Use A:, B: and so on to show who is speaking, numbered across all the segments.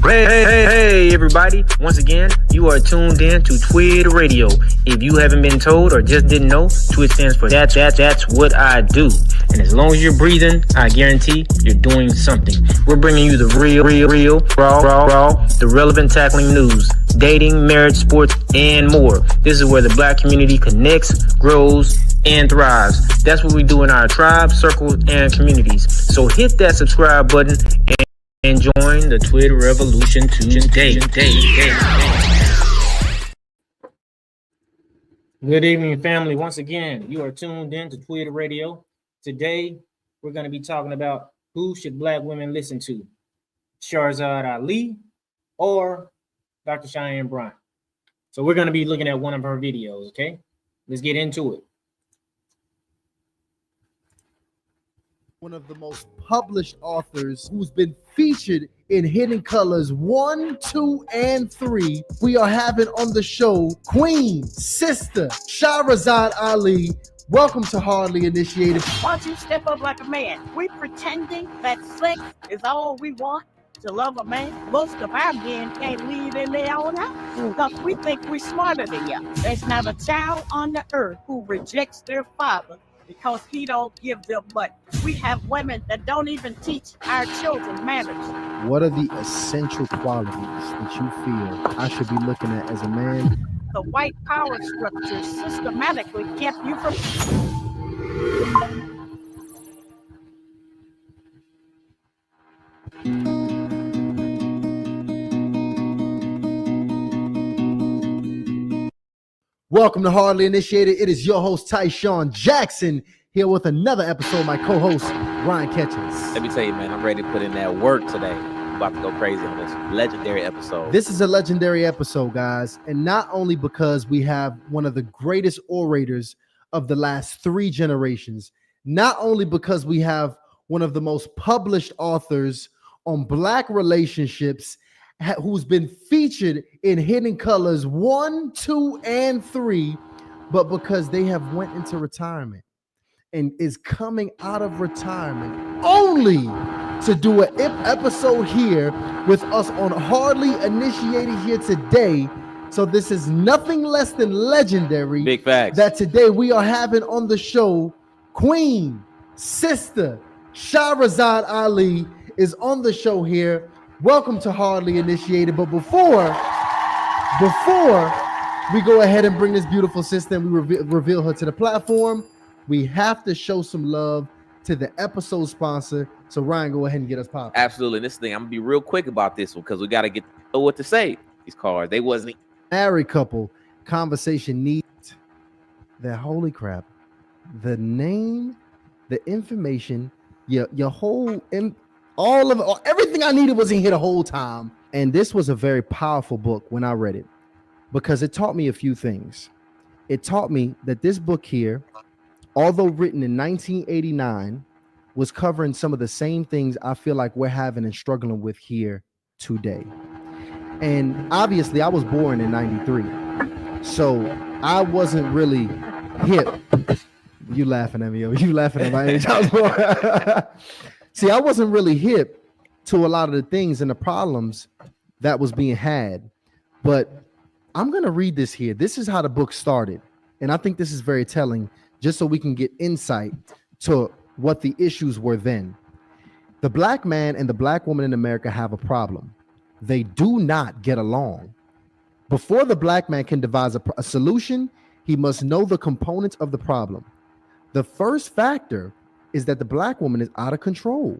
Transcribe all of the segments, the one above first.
A: Hey, everybody. Once again, you are tuned in to Twid Radio. If you haven't been told or just didn't know, Twid stands for that's what I do. And as long as you're breathing, I guarantee you're doing something. We're bringing you the real, raw, the relevant tackling news, dating, marriage, sports, and more. This is where the black community connects, grows, and thrives. That's what we do in our tribe, circles, and communities. So hit that subscribe button and join the Twid revolution today. Good evening, family. Once again, you are tuned in to Twid Radio. Today, we're going to be talking about who should black women listen to, Shahrazad Ali or Dr. Cheyenne Bryant. So we're going to be looking at one of her videos, okay? Let's get into it.
B: One of the most published authors who's been featured in Hidden Colors 1, 2, and 3. We are having on the show Queen, Sister, Shahrazad Ali. Welcome to Hardly Initiated.
C: Why don't you step up like a man? We pretending that sex is all we want to love a man. Most of our men can't leave in their own house because we think we're smarter than you. There's not a child on the earth who rejects their father because he don't give them much. We have women that don't even teach our children manners.
B: What are the essential qualities that you feel I should be looking at as a man?
C: The white power structure systematically kept you from...
B: Welcome to Hardly Initiated. It is your host, Tyshawn Jackson, here with another episode of my co-host, Ryan Catches.
D: Let me tell you, man, I'm ready to put in that work today. I'm about to go crazy on this legendary episode.
B: This is a legendary episode, guys, and not only because we have one of the greatest orators of the last 3 generations, not only because we have one of the most published authors on black relationships who's been featured in Hidden Colors 1, 2, and 3, but because they have went into retirement and is coming out of retirement only to do an episode here with us on Hardly Initiated here today. So this is nothing less than legendary.
D: Big facts.
B: That today we are having on the show Queen, Sister, Shahrazad Ali is on the show here. Welcome to Hardly Initiated. But before we go ahead and bring this beautiful sister and we reveal her to the platform, we have to show some love to the episode sponsor. So Ryan, go ahead and get us popping.
D: Absolutely. And this thing, I'm gonna be real quick about this one because we got to know what to say. These cards, they wasn't
B: married couple conversation needs that holy crap. The name, the information, your whole everything I needed was in here the whole time. And this was a very powerful book when I read it because it taught me a few things. It taught me that this book here, although written in 1989, was covering some of the same things I feel like we're having and struggling with here today. And obviously I was born in 93, so I wasn't really hip. You laughing at me? You laughing at my age? I was born. See, I wasn't really hip to a lot of the things and the problems that was being had, but I'm going to read this here. This is how the book started. And I think this is very telling just so we can get insight to what the issues were then. The black man and the black woman in America have a problem. They do not get along. Before the black man can devise a solution, he must know the components of the problem. The first factor is that the black woman is out of control.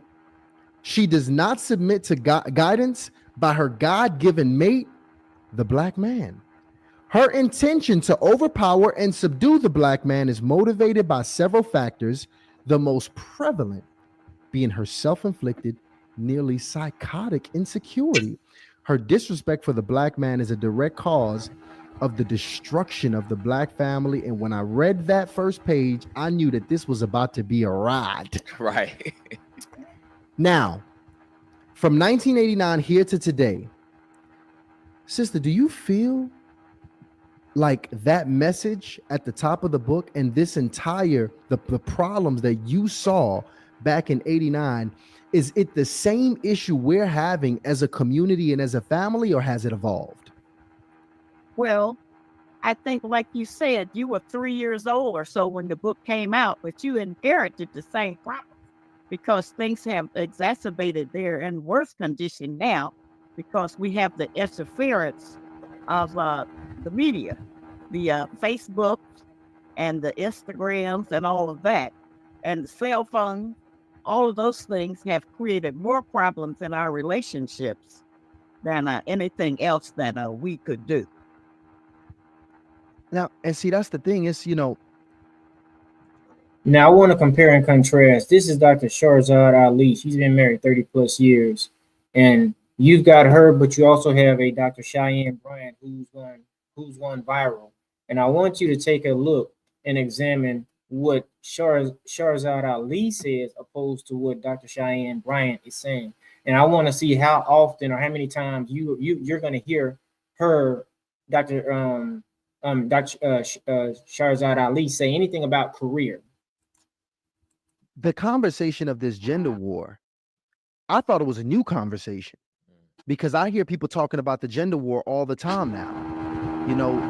B: She does not submit to guidance by her God-given mate, the black man. Her intention to overpower and subdue the black man is motivated by several factors, the most prevalent being her self-inflicted, nearly psychotic insecurity. Her disrespect for the black man is a direct cause of the destruction of the black family. And when I read that first page, I knew that this was about to be a ride.
D: right.
B: Now, from 1989 here to today, sister, do you feel like that message at the top of the book and this entire the problems that you saw back in 89 Is it the same issue we're having as a community and as a family, or has it evolved?
C: Well, I think, like you said, you were 3 years old or so when the book came out, but you inherited the same problem because things have exacerbated. They're in worse condition now because we have the interference of the media, the Facebook and the Instagrams and all of that, and the cell phone. All of those things have created more problems in our relationships than anything else that we could do.
B: Now, and see, that's the thing is,
A: Now, I want to compare and contrast. This is Dr. Shahrazad Ali. She's been married 30 plus years. And you've got her, but you also have a Dr. Cheyenne Bryant who's gone viral. And I want you to take a look and examine what Shahrazad Ali says opposed to what Dr. Cheyenne Bryant is saying. And I want to see how often or how many times you're going to hear her, Dr. Shahrazad Ali, say anything about career.
B: the conversation of this gender war, I thought it was a new conversation because I hear people talking about the gender war all the time now.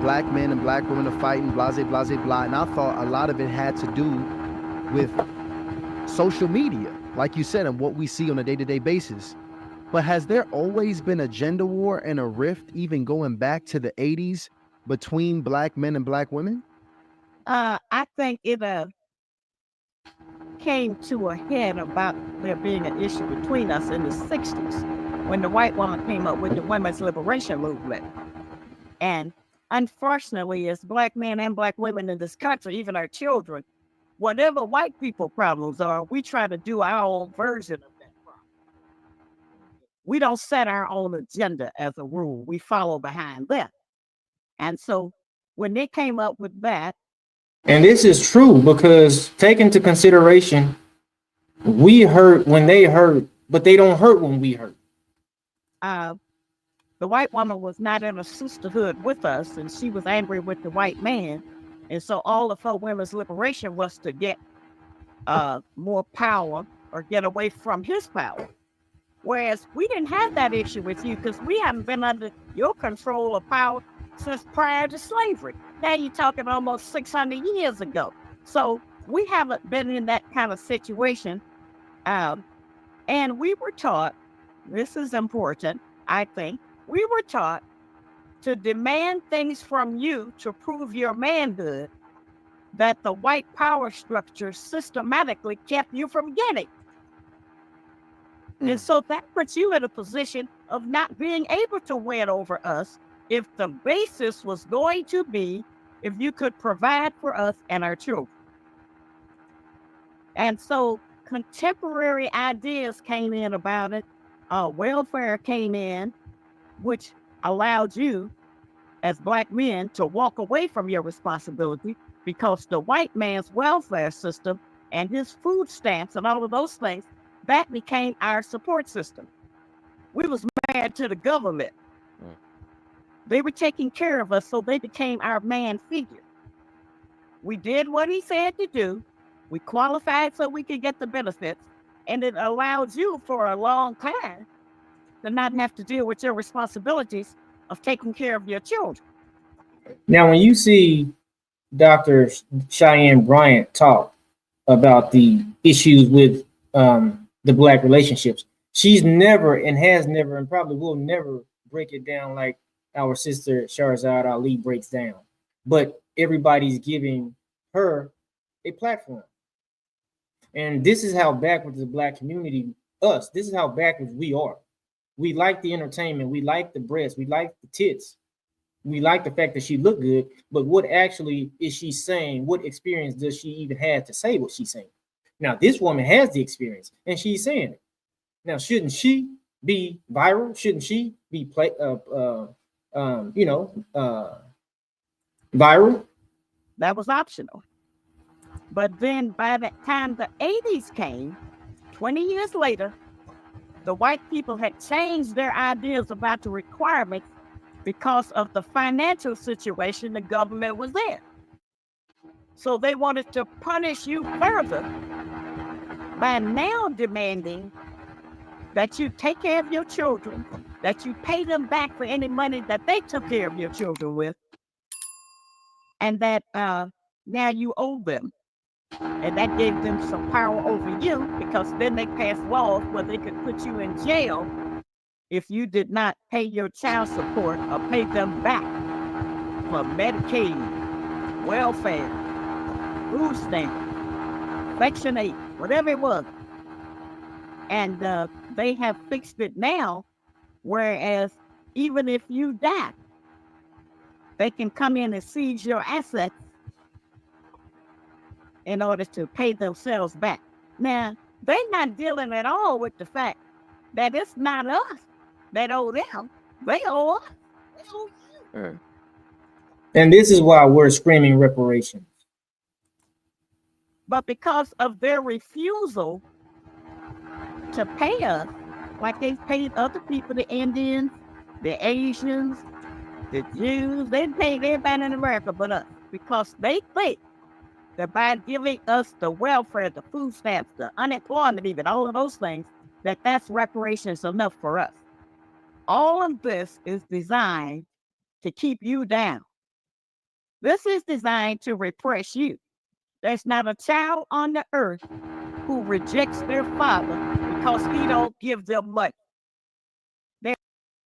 B: Black men and black women are fighting, blah, blah, blah, blah. And I thought a lot of it had to do with social media, like you said, and what we see on a day-to-day basis. But has there always been a gender war and a rift, even going back to the 80s, between black men and black women?
C: I think it came to a head about there being an issue between us in the 60s when the white woman came up with the women's liberation movement. And unfortunately, as black men and black women in this country, even our children, whatever white people problems are, we try to do our own version of that problem. We don't set our own agenda as a rule. We follow behind them. And so when they came up with that,
A: and this is true because take into consideration, we hurt when they hurt, but they don't hurt when we hurt.
C: The white woman was not in a sisterhood with us, and she was angry with the white man. And so all of her women's liberation was to get more power or get away from his power. Whereas we didn't have that issue with you because we haven't been under your control of power since prior to slavery. Now you're talking almost 600 years ago. So we haven't been in that kind of situation. And we were taught, this is important, I think, we were taught to demand things from you to prove your manhood that the white power structure systematically kept you from getting. And so that puts you in a position of not being able to win over us if the basis was going to be if you could provide for us and our children. And so contemporary ideas came in about it. Welfare came in, which allowed you as black men to walk away from your responsibility because the white man's welfare system and his food stamps and all of those things, that became our support system. We was married to the government. They were taking care of us, so they became our man figure. We did what he said to do. We qualified so we could get the benefits, and it allowed you for a long time to not have to deal with your responsibilities of taking care of your children.
A: Now, when you see Dr. Cheyenne Bryant talk about the issues with the black relationships, she's never and has never and probably will never break it down like our sister Shahrazad Ali breaks down. But everybody's giving her a platform. And this is how backwards the black community, this is how backwards we are. We like the entertainment, we like the breasts, we like the tits, we like the fact that she looked good, but what actually is she saying? What experience does she even have to say what she's saying? Now, this woman has the experience and she's saying it. Now, shouldn't she be viral? Shouldn't she be viral?
C: That was optional. But then by the time the 80s came, 20 years later, the white people had changed their ideas about the requirements because of the financial situation the government was in. So they wanted to punish you further by now demanding that you take care of your children, that you pay them back for any money that they took care of your children with, and that now you owe them. And that gave them some power over you, because then they passed laws where they could put you in jail if you did not pay your child support or pay them back for Medicaid, welfare, food stamps, Section 8, whatever it was. And they have fixed it now, whereas even if you die, they can come in and seize your assets in order to pay themselves back. Now, they're not dealing at all with the fact that it's not us that owe them. They owe us. They owe you.
A: And this is why we're screaming reparations.
C: But because of their refusal to pay us, like they paid other people, the Indians, the Asians, the Jews, they paid everybody in America but us, because they think that by giving us the welfare, the food stamps, the unemployment, even all of those things, that's reparations enough for us. All of this is designed to keep you down. This is designed to repress you. There's not a child on the earth who rejects their father because he don't give them money.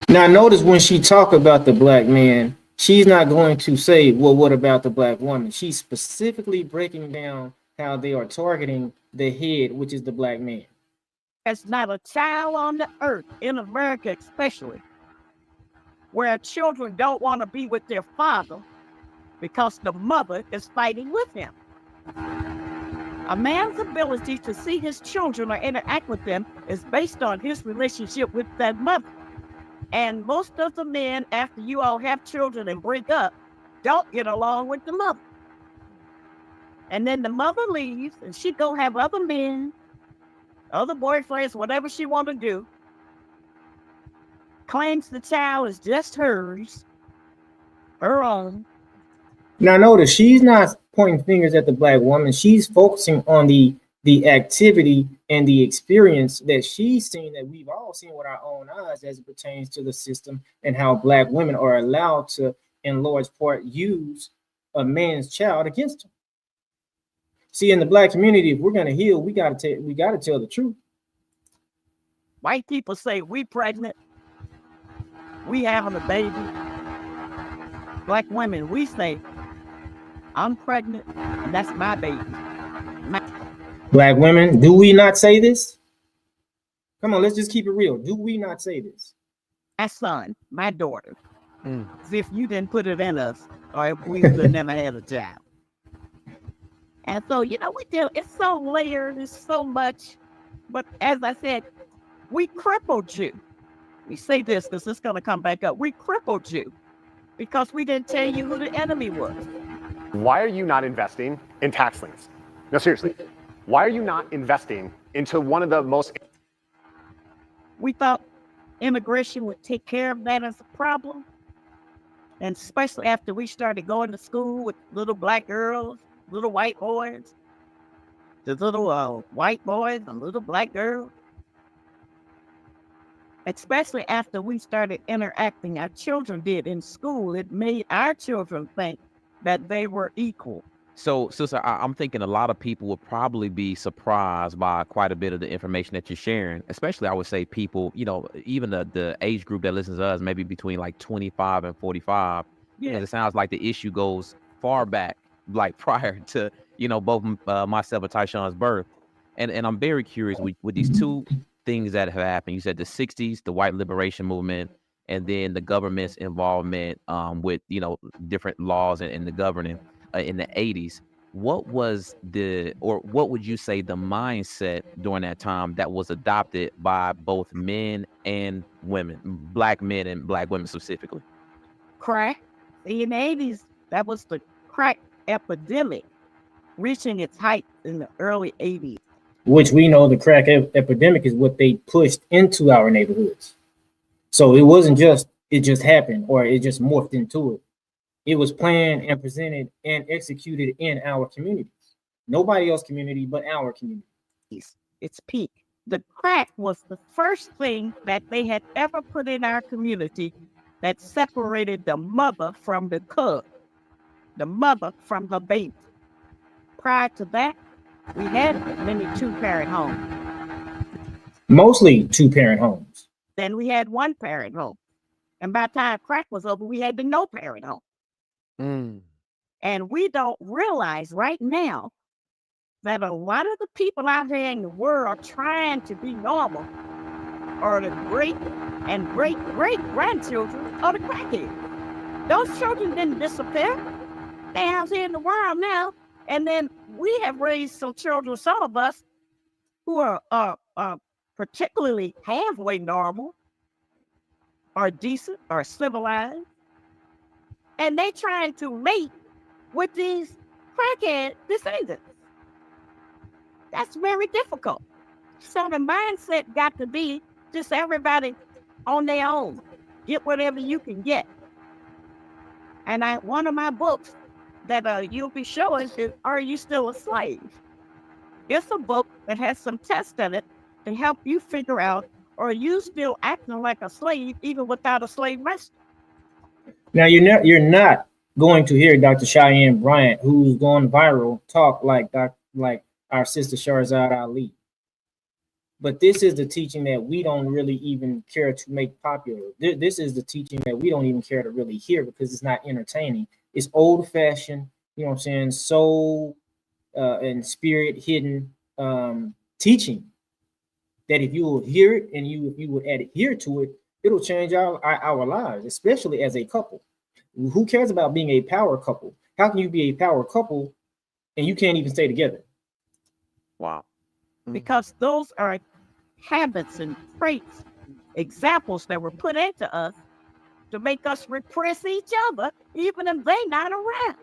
A: Now, notice when she talk about the black man, she's not going to say, well, what about the black woman? She's specifically breaking down how they are targeting the head, which is the black man.
C: There's not a child on the earth, in America especially, where children don't want to be with their father because the mother is fighting with him. A man's ability to see his children or interact with them is based on his relationship with that mother. And most of the men, after you all have children and break up, don't get along with the mother. And then the mother leaves, and she go have other men, other boyfriends, whatever she want to do, claims the child is just hers, her own.
A: Now, notice she's not pointing fingers at the black woman. She's focusing on the activity and the experience that she's seen, that we've all seen with our own eyes as it pertains to the system, and how black women are allowed to, in large part, use a man's child against them. See, in the black community, if we're going to heal, we got to tell the truth.
C: White people say we pregnant, we having a baby. Black women, we say I'm pregnant, and that's my baby.
A: Black women, do we not say this? Come on, let's just keep it real. Do we not say this?
C: My son, my daughter. As if you didn't put it in us, or if we would have never had a child. And so, we do. It's so layered. It's so much. But as I said, we crippled you. We say this because it's going to come back up. We crippled you because we didn't tell you who the enemy was.
E: Why are you not investing in tax liens? No, seriously. Why are you not investing into one of the most...
C: We thought immigration would take care of that as a problem. And especially after we started going to school with little black girls, little white boys, the little white boys and little black girls. Especially after we started interacting, our children did in school, it made our children think that they were equal.
D: So, sister, I'm thinking a lot of people would probably be surprised by quite a bit of the information that you're sharing, especially I would say people, even the age group that listens to us, maybe between like 25 and 45.
C: Yeah.
D: It sounds like the issue goes far back, like prior to, both myself and Tyshawn's birth. And I'm very curious with these two things that have happened. You said the 60s, the white liberation movement, and then the government's involvement with, different laws and the governing. In the 80s, what would you say the mindset during that time that was adopted by both men and women, black men and black women specifically?
C: Crack. In the 80s, that was the crack epidemic reaching its height in the early 80s.
A: Which we know the crack epidemic is what they pushed into our neighborhoods. So it wasn't just, it just happened or it just morphed into it. It was planned and presented and executed in our communities. Nobody else's community, but our community.
C: Its peak. The crack was the first thing that they had ever put in our community that separated the mother from the cub, the mother from her baby. Prior to that, we had many two-parent homes.
A: Mostly two-parent homes.
C: Then we had one-parent home. And by the time crack was over, we had the no-parent home.
B: Mm.
C: And we don't realize right now that a lot of the people out there in the world trying to be normal are the great and great-great-grandchildren of the crackheads. Those children didn't disappear. They're out here in the world now. And then we have raised some children, some of us, who are particularly halfway normal, are decent, are civilized. And they trying to mate with these crackhead descendants. That's very difficult. So the mindset got to be just everybody on their own. Get whatever you can get. And one of my books that you'll be showing is Are You Still a Slave? It's a book that has some tests in it to help you figure out, are you still acting like a slave even without a slave master?
A: Now you're not going to hear Dr. Cheyenne Bryant, who's gone viral, talk like our sister Shahrazad Ali. But this is the teaching that we don't really even care to make popular. This is the teaching that we don't even care to really hear because it's not entertaining. It's old-fashioned, you know what I'm saying, soul and spirit hidden teaching that if you will hear it and if you would adhere to it, it'll change our lives, especially as a couple. Who cares about being a power couple? How can you be a power couple and you can't even stay together?
D: Wow.
C: Because those are habits and traits, examples that were put into us to make us repress each other, even if they're not around.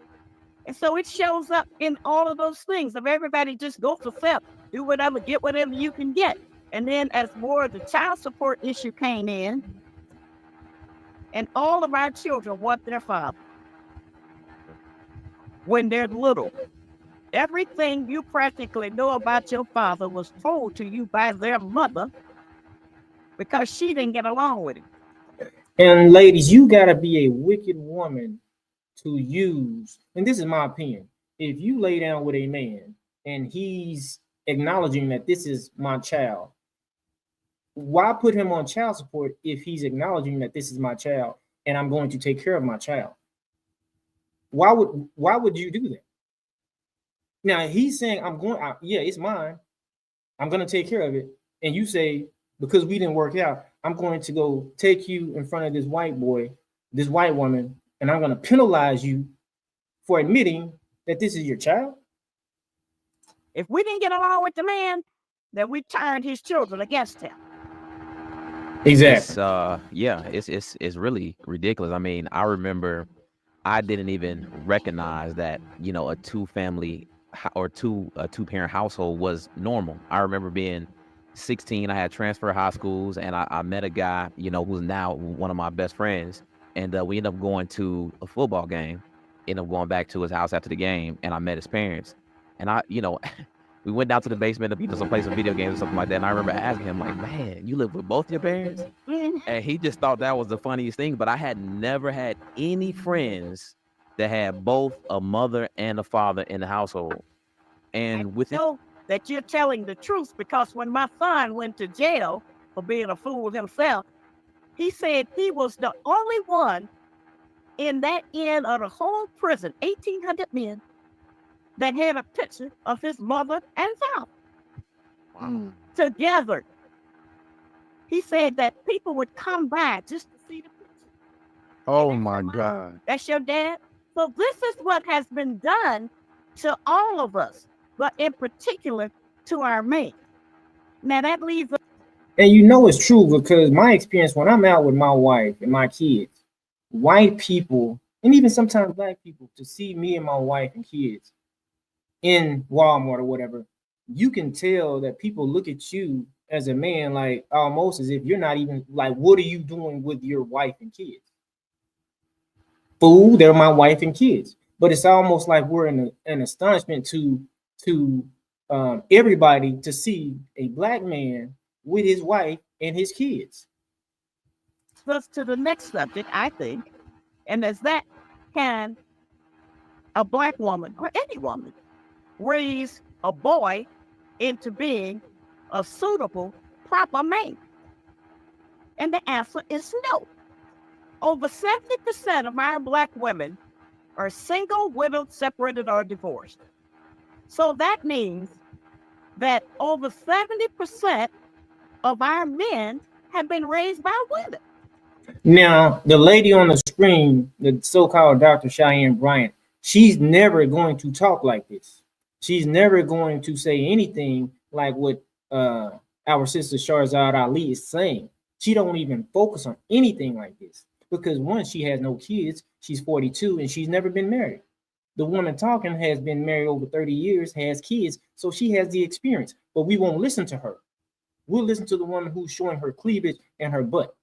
C: And so it shows up in all of those things of everybody just go for self, do whatever, get whatever you can get. And then as more of the child support issue came in, and all of our children want their father when they're little. Everything you practically know about your father was told to you by their mother because she didn't get along with him.
A: And ladies, you gotta be a wicked woman to use, and this is my opinion, if you lay down with a man and he's acknowledging that this is my child, why put him on child support if he's acknowledging that this is my child and I'm going to take care of my child? Why would you do that? Now he's saying, yeah, it's mine. I'm going to take care of it. And you say, because we didn't work out, I'm going to go take you in front of this white boy, this white woman, and I'm going to penalize you for admitting that this is your child.
C: If we didn't get along with the man, then we turned his children against him.
A: Exactly.
D: It's really ridiculous. I mean, I remember I didn't even recognize that, you know, a two-parent household was normal. I remember being 16, I had transferred high schools, and I met a guy, you know, who's now one of my best friends, and we ended up going to a football game, ended up going back to his house after the game, and I met his parents, and we went down to the basement to play some video games or something like that, and I remember asking him, like, man, you live with both your parents? And he just thought that was the funniest thing, but I had never had any friends that had both a mother and a father in the household. And with
C: know that you're telling the truth, because when my son went to jail for being a fool himself, he said he was the only one in that end of the whole prison, 1,800 men, that had a picture of his mother and father together. He said that people would come by just to see the picture.
B: Oh my God.
C: That's your dad? So this is what has been done to all of us, but in particular to our men. Now that leaves us.
A: And you know it's true, because my experience when I'm out with my wife and my kids, white people, and even sometimes black people, to see me and my wife and kids in Walmart or whatever, you can tell that people look at you as a man like almost as if you're not even, like, what are you doing with your wife and kids? Fool, they're my wife and kids. But it's almost like we're in an astonishment to everybody to see a black man with his wife and his kids.
C: Us to the next subject, I think, and as that, can a black woman or any woman raise a boy into being a suitable, proper man? And the answer is no. Over 70% of our black women are single, widowed, separated, or divorced. So that means that over 70% of our men have been raised by women.
A: Now, the lady on the screen, the so-called Dr. Cheyenne Bryant, she's never going to talk like this. She's never going to say anything like what our sister Shahrazad Ali is saying. She don't even focus on anything like this because one, she has no kids. She's 42 and she's never been married. The woman talking has been married over 30 years, has kids, so she has the experience. But we won't listen to her. We'll listen to the woman who's showing her cleavage and her butt.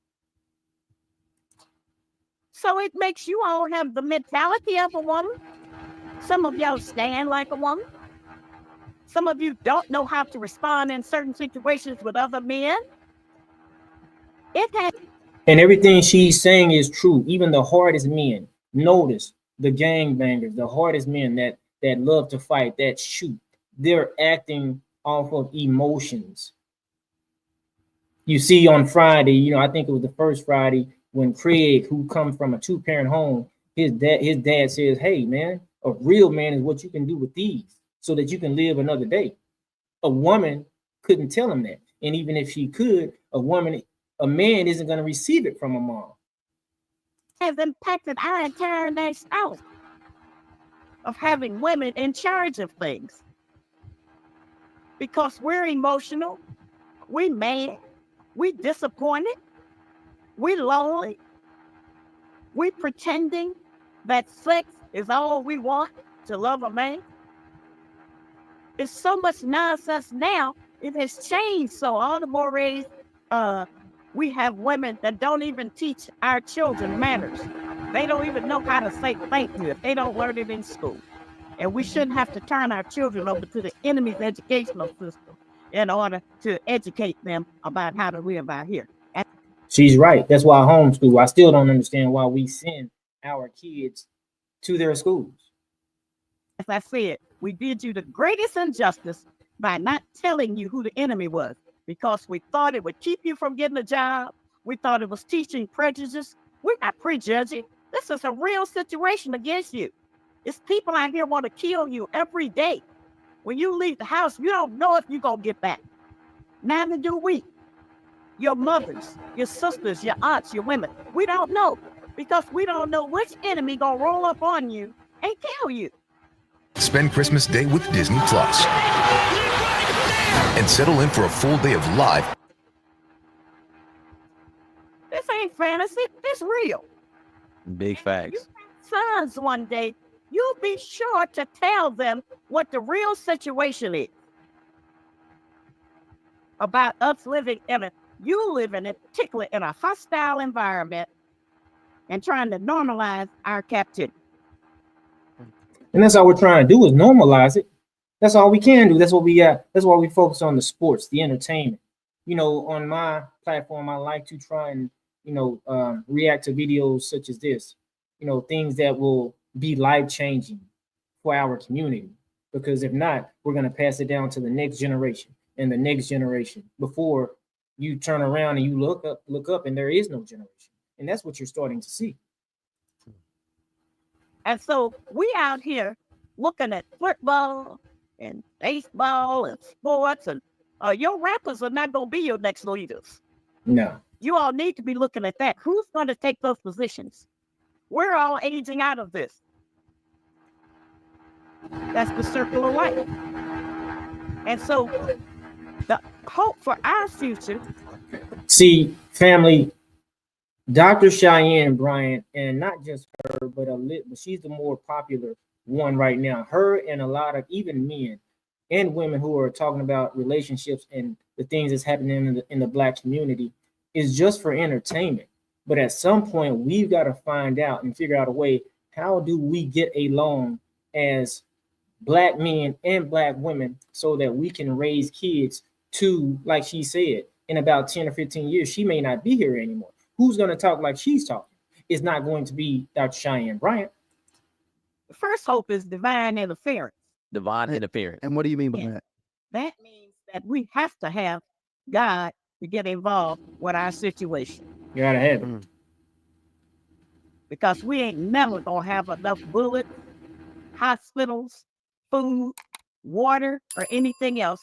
C: So it makes you all have the mentality of a woman. Some of y'all stand like a woman. Some of you don't know how to respond in certain situations with other men. It has.
A: And everything she's saying is true. Even the hardest men, notice the gangbangers, the hardest men that love to fight, that shoot, they're acting off of emotions. You see on Friday, I think it was the first Friday when Craig, who comes from a two-parent home, his dad says, hey, man, a real man is what you can do with these so that you can live another day. A woman couldn't tell him that. And even if she could, a man isn't going to receive it from a mom.
C: Has impacted our entire lifestyle of having women in charge of things. Because we're emotional, we mad, we disappointed, we lonely, we pretending that sex is all we want to love a man. It's so much nonsense now, it has changed. So all the more reason we have women that don't even teach our children manners. They don't even know how to say thank you if they don't learn it in school. And we shouldn't have to turn our children over to the enemy's educational system in order to educate them about how to live out here.
A: She's right. That's why I homeschool. I still don't understand why we send our kids to their schools.
C: As I said, we did you the greatest injustice by not telling you who the enemy was, because we thought it would keep you from getting a job. We thought it was teaching prejudice. We're not prejudging. This is a real situation against you. It's people out here want to kill you every day. When you leave the house, you don't know if you're going to get back. Neither do we. Your mothers, your sisters, your aunts, your women. We don't know, because we don't know which enemy going to roll up on you and kill you.
F: Spend Christmas Day with Disney Plus and settle in for a full day of live.
C: This ain't fantasy. It's real.
D: Big facts.
C: Sons one day, you'll be sure to tell them what the real situation is about us living in particularly in a hostile environment and trying to normalize our captivity.
A: And that's all we're trying to do is normalize it. That's all we can do. That's what we got. That's why we focus on the sports, the entertainment. On my platform, I like to try and, react to videos such as this, things that will be life-changing for our community. Because if not, we're going to pass it down to the next generation and the next generation before you turn around and you look up and there is no generation. And that's what you're starting to see.
C: And so we out here looking at football and baseball and sports, and your rappers are not going to be your next leaders.
A: No.
C: You all need to be looking at that. Who's going to take those positions? We're all aging out of this. That's the circle of life. And so the hope for our future.
A: See, family, Dr. Cheyenne Bryant, and not just her, but she's the more popular one right now. Her and a lot of even men and women who are talking about relationships and the things that's happening in the Black community is just for entertainment. But at some point, we've got to find out and figure out a way, how do we get along as Black men and Black women so that we can raise kids to, like she said, in about 10 or 15 years, she may not be here anymore. Who's going to talk like she's talking? It's not going to be Dr. Cheyenne Bryant.
C: The first hope is divine interference.
D: Divine interference.
B: And what do you mean by
C: Yeah.
B: that?
C: That means that we have to have God to get involved with our situation.
A: You gotta have it.
C: Because we ain't never gonna have enough bullets, hospitals, food, water, or anything else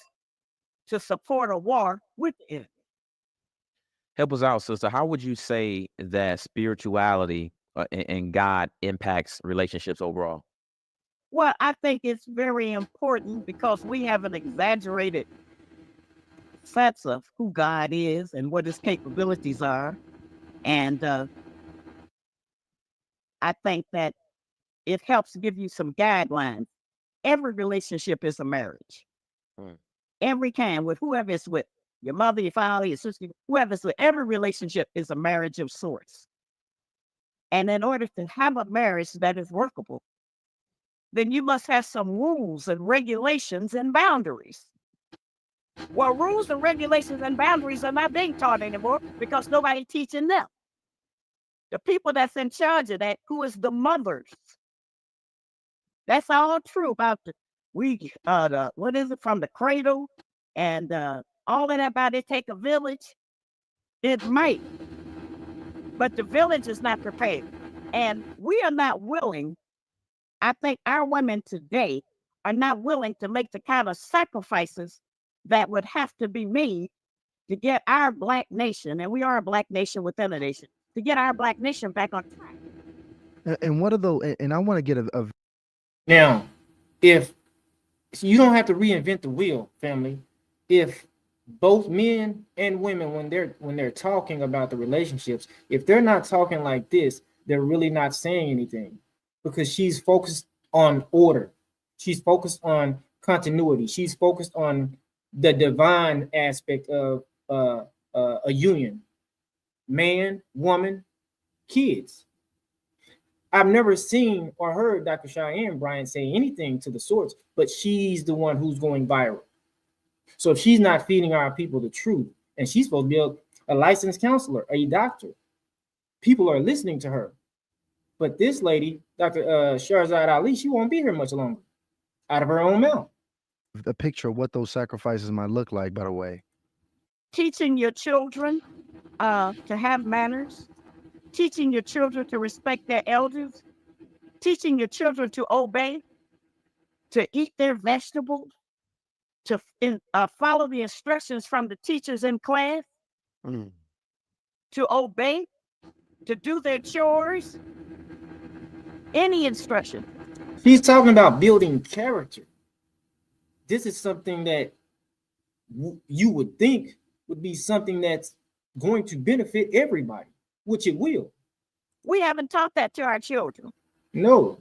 C: to support a war with the enemy.
D: Help us out, sister. How would you say that spirituality and God impacts relationships overall?
C: Well, I think it's very important because we have an exaggerated sense of who God is and what his capabilities are. And I think that it helps give you some guidelines. Every relationship is a marriage. Every kind, with whoever it's with, your mother, your father, your sister, whoever it's with, every relationship is a marriage of sorts. And in order to have a marriage that is workable, then you must have some rules and regulations and boundaries. Well, rules and regulations and boundaries are not being taught anymore because nobody's teaching them. The people that's in charge of that, who is the mothers. That's all true about what is it, from the cradle and all of that about it take a village. It might, but the village is not prepared. And we are not willing. I think our women today are not willing to make the kind of sacrifices that would have to be made to get our Black nation, and we are a Black nation within a nation, to get our Black nation back on track.
B: And what are those? And I want to get a
A: Now, if you don't have to reinvent the wheel, family, if both men and women, when they're talking about the relationships, if they're not talking like this, they're really not saying anything, because she's focused on order. She's focused on continuity. She's focused on the divine aspect of a union, man, woman, kids. I've never seen or heard Dr. Cheyenne Bryant say anything to the sorts, but she's the one who's going viral. So if she's not feeding our people the truth, and she's supposed to be a licensed counselor, a doctor, people are listening to her. But this lady, Dr. Shahrazad Ali, she won't be here much longer, out of her own mouth.
B: a picture of what those sacrifices might look like, by the way.
C: Teaching your children to have manners, teaching your children to respect their elders, teaching your children to obey, to eat their vegetables, to follow the instructions from the teachers in class, to obey, to do their chores, any instruction.
A: He's talking about building character. This is something that you would think would be something that's going to benefit everybody, which it will.
C: We haven't taught that to our children.
A: No.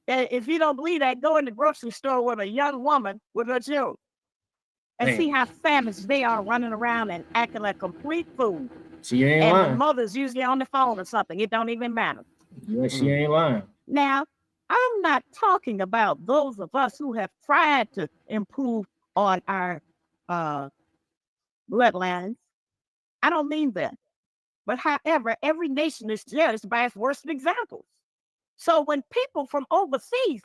C: If you don't believe that, go in the grocery store with a young woman with her children and see how famished they are, running around and acting like complete fool.
A: She ain't
C: and
A: lying.
C: the mother's usually on the phone or something. It don't even matter.
A: Yeah, she ain't lying.
C: Now, I'm not talking about those of us who have tried to improve on our bloodlines. I don't mean that. But however, every nation is judged by its worst examples. So when people from overseas,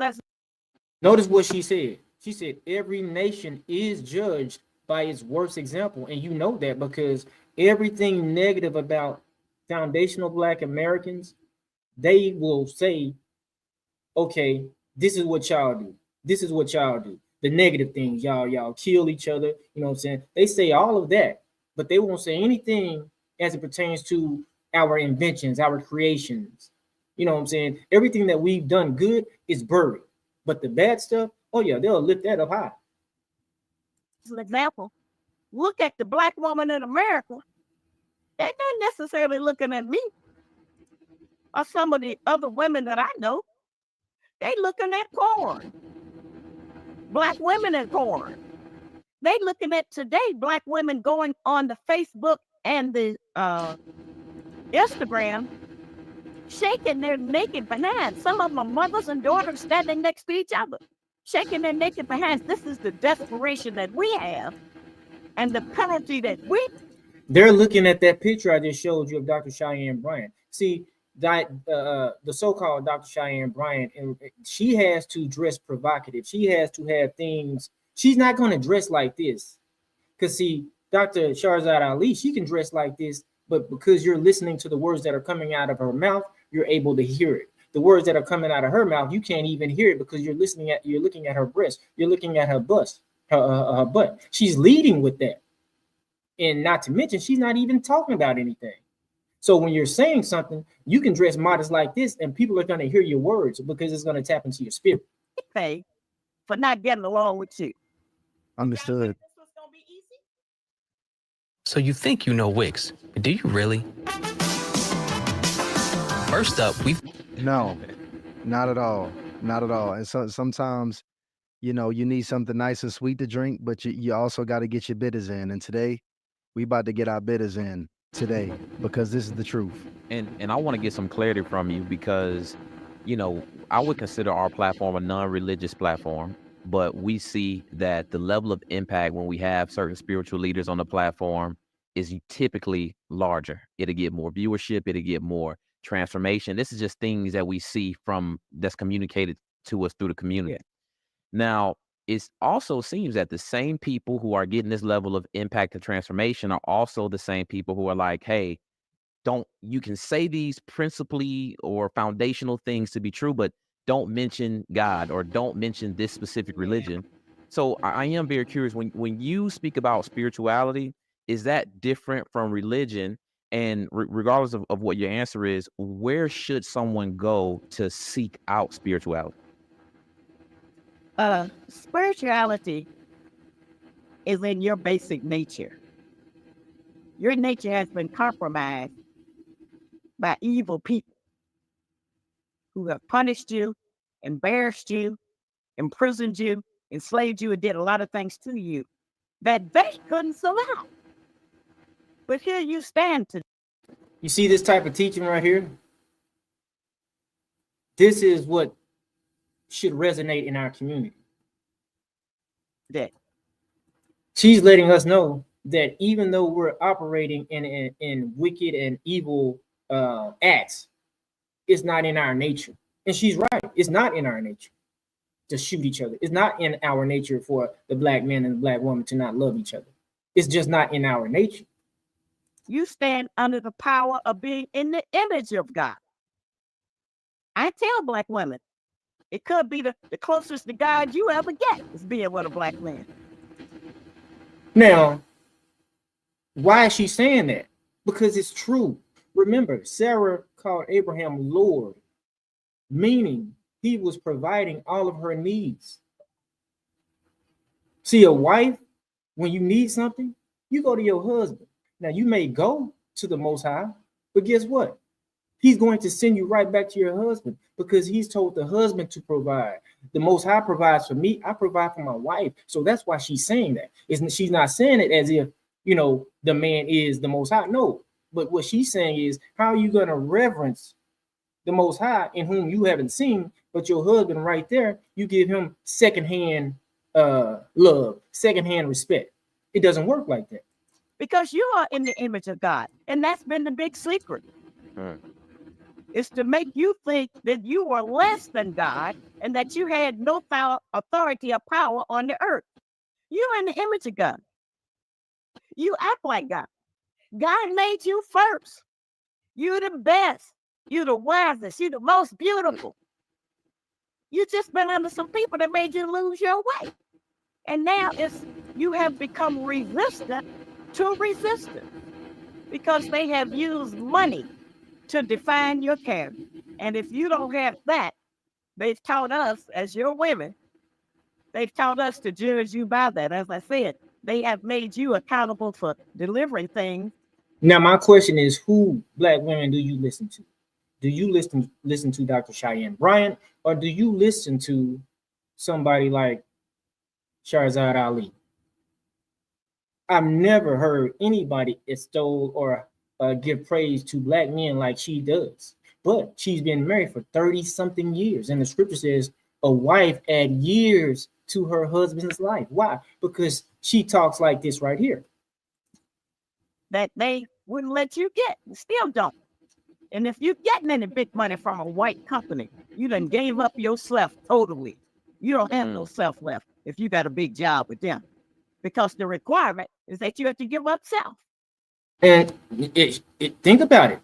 A: notice what she said. She said every nation is judged by its worst example. And you know that because everything negative about foundational Black Americans, they will say, okay, this is what y'all do. This is what y'all do. The negative things, y'all kill each other. You know what I'm saying? They say all of that, but they won't say anything as it pertains to our inventions, our creations. You know what I'm saying? Everything that we've done good is buried, but the bad stuff, oh yeah, they'll lift that up high.
C: as an example, look at the Black woman in America. They're not necessarily looking at me or some of the other women that I know. They looking at porn. Black women in porn. They looking at today Black women going on the Facebook and the Instagram, shaking their naked behinds. Some of them are mothers and daughters standing next to each other, shaking their naked behinds. This is the desperation that we have and the penalty that we
A: They're looking at that picture I just showed you of Dr. Cheyenne Bryant. See, the so-called Dr. Cheyenne Bryant, and she has to dress provocative. She has to have things. She's not going to dress like this. Because see, Dr. Shahrazad Ali, she can dress like this, but because you're listening to the words that are coming out of her mouth, you're able to hear it. The words that are coming out of her mouth, you can't even hear it because you're looking at her breast, you're looking at her bust, her butt. She's leading with that. And not to mention, she's not even talking about anything. So when you're saying something, you can dress modest like this, and people are going to hear your words because it's going to tap into your spirit.
C: Pay for not getting along with you.
B: Understood.
G: So you think you know Wix, but do you really? First up,
B: No, not at all. Not at all. And so sometimes, you need something nice and sweet to drink, but you also got to get your bitters in. And today, we about to get our bitters in today because this is the truth.
D: And I want to get some clarity from you because, I would consider our platform a non-religious platform, but we see that the level of impact when we have certain spiritual leaders on the platform is typically larger. It'll get more viewership. It'll get more transformation. This is just things that we see that's communicated to us through the community. Yeah. Now, it also seems that the same people who are getting this level of impact and transformation are also the same people who are like, hey, you can say these principally or foundational things to be true, but don't mention God or don't mention this specific religion. So I am very curious, when you speak about spirituality, is that different from religion? And regardless of what your answer is, where should someone go to seek out spirituality?
C: Spirituality is in your basic nature. Your nature has been compromised by evil people who have punished you, embarrassed you, imprisoned you, enslaved you, and did a lot of things to you that they couldn't survive. But here you stand today.
A: You see this type of teaching right here? This is what should resonate in our community.
C: That
A: she's letting us know that even though we're operating in wicked and evil acts, it's not in our nature. And she's right. It's not in our nature to shoot each other. It's not in our nature for the black man and the black woman to not love each other. It's just not in our nature.
C: You stand under the power of being in the image of God. I tell black women, it could be the closest to God you ever get is being with a black man.
A: Now, why is she saying that? Because it's true. Remember, Sarah called Abraham Lord, meaning he was providing all of her needs. See, a wife, when you need something, you go to your husband. Now, you may go to the Most High, but guess what? He's going to send you right back to your husband because he's told the husband to provide. The Most High provides for me. I provide for my wife. So that's why she's saying that. She's not saying it as if, the man is the Most High. No, but what she's saying is, how are you going to reverence the Most High in whom you haven't seen, but your husband right there, you give him secondhand love, secondhand respect. It doesn't work like that.
C: Because you are in the image of God. And that's been the big secret. It's to make you think that you are less than God and that you had no authority or power on the earth. You're in the image of God. You act like God. God made you first. You're the best. You're the wisest. You're the most beautiful. You just been under some people that made you lose your way. And now you have become resistant to resistance because they have used money to define your character. And if you don't have that, they've taught us as your women, they've taught us to judge you by that. As I said, they have made you accountable for delivering things.
A: Now, my question is, who black women do you listen to? Do you listen to Dr. Cheyenne Bryant, or do you listen to somebody like Shahrazad Ali? I've never heard anybody extol or give praise to black men like she does. But she's been married for 30-something years. And the scripture says a wife add years to her husband's life. Why? Because she talks like this right here.
C: that they wouldn't let you get. Still don't. And if you're getting any big money from a white company, you done gave up yourself totally. You don't have no self left if you got a big job with them, because the requirement is that you have to give up self.
A: And think about it.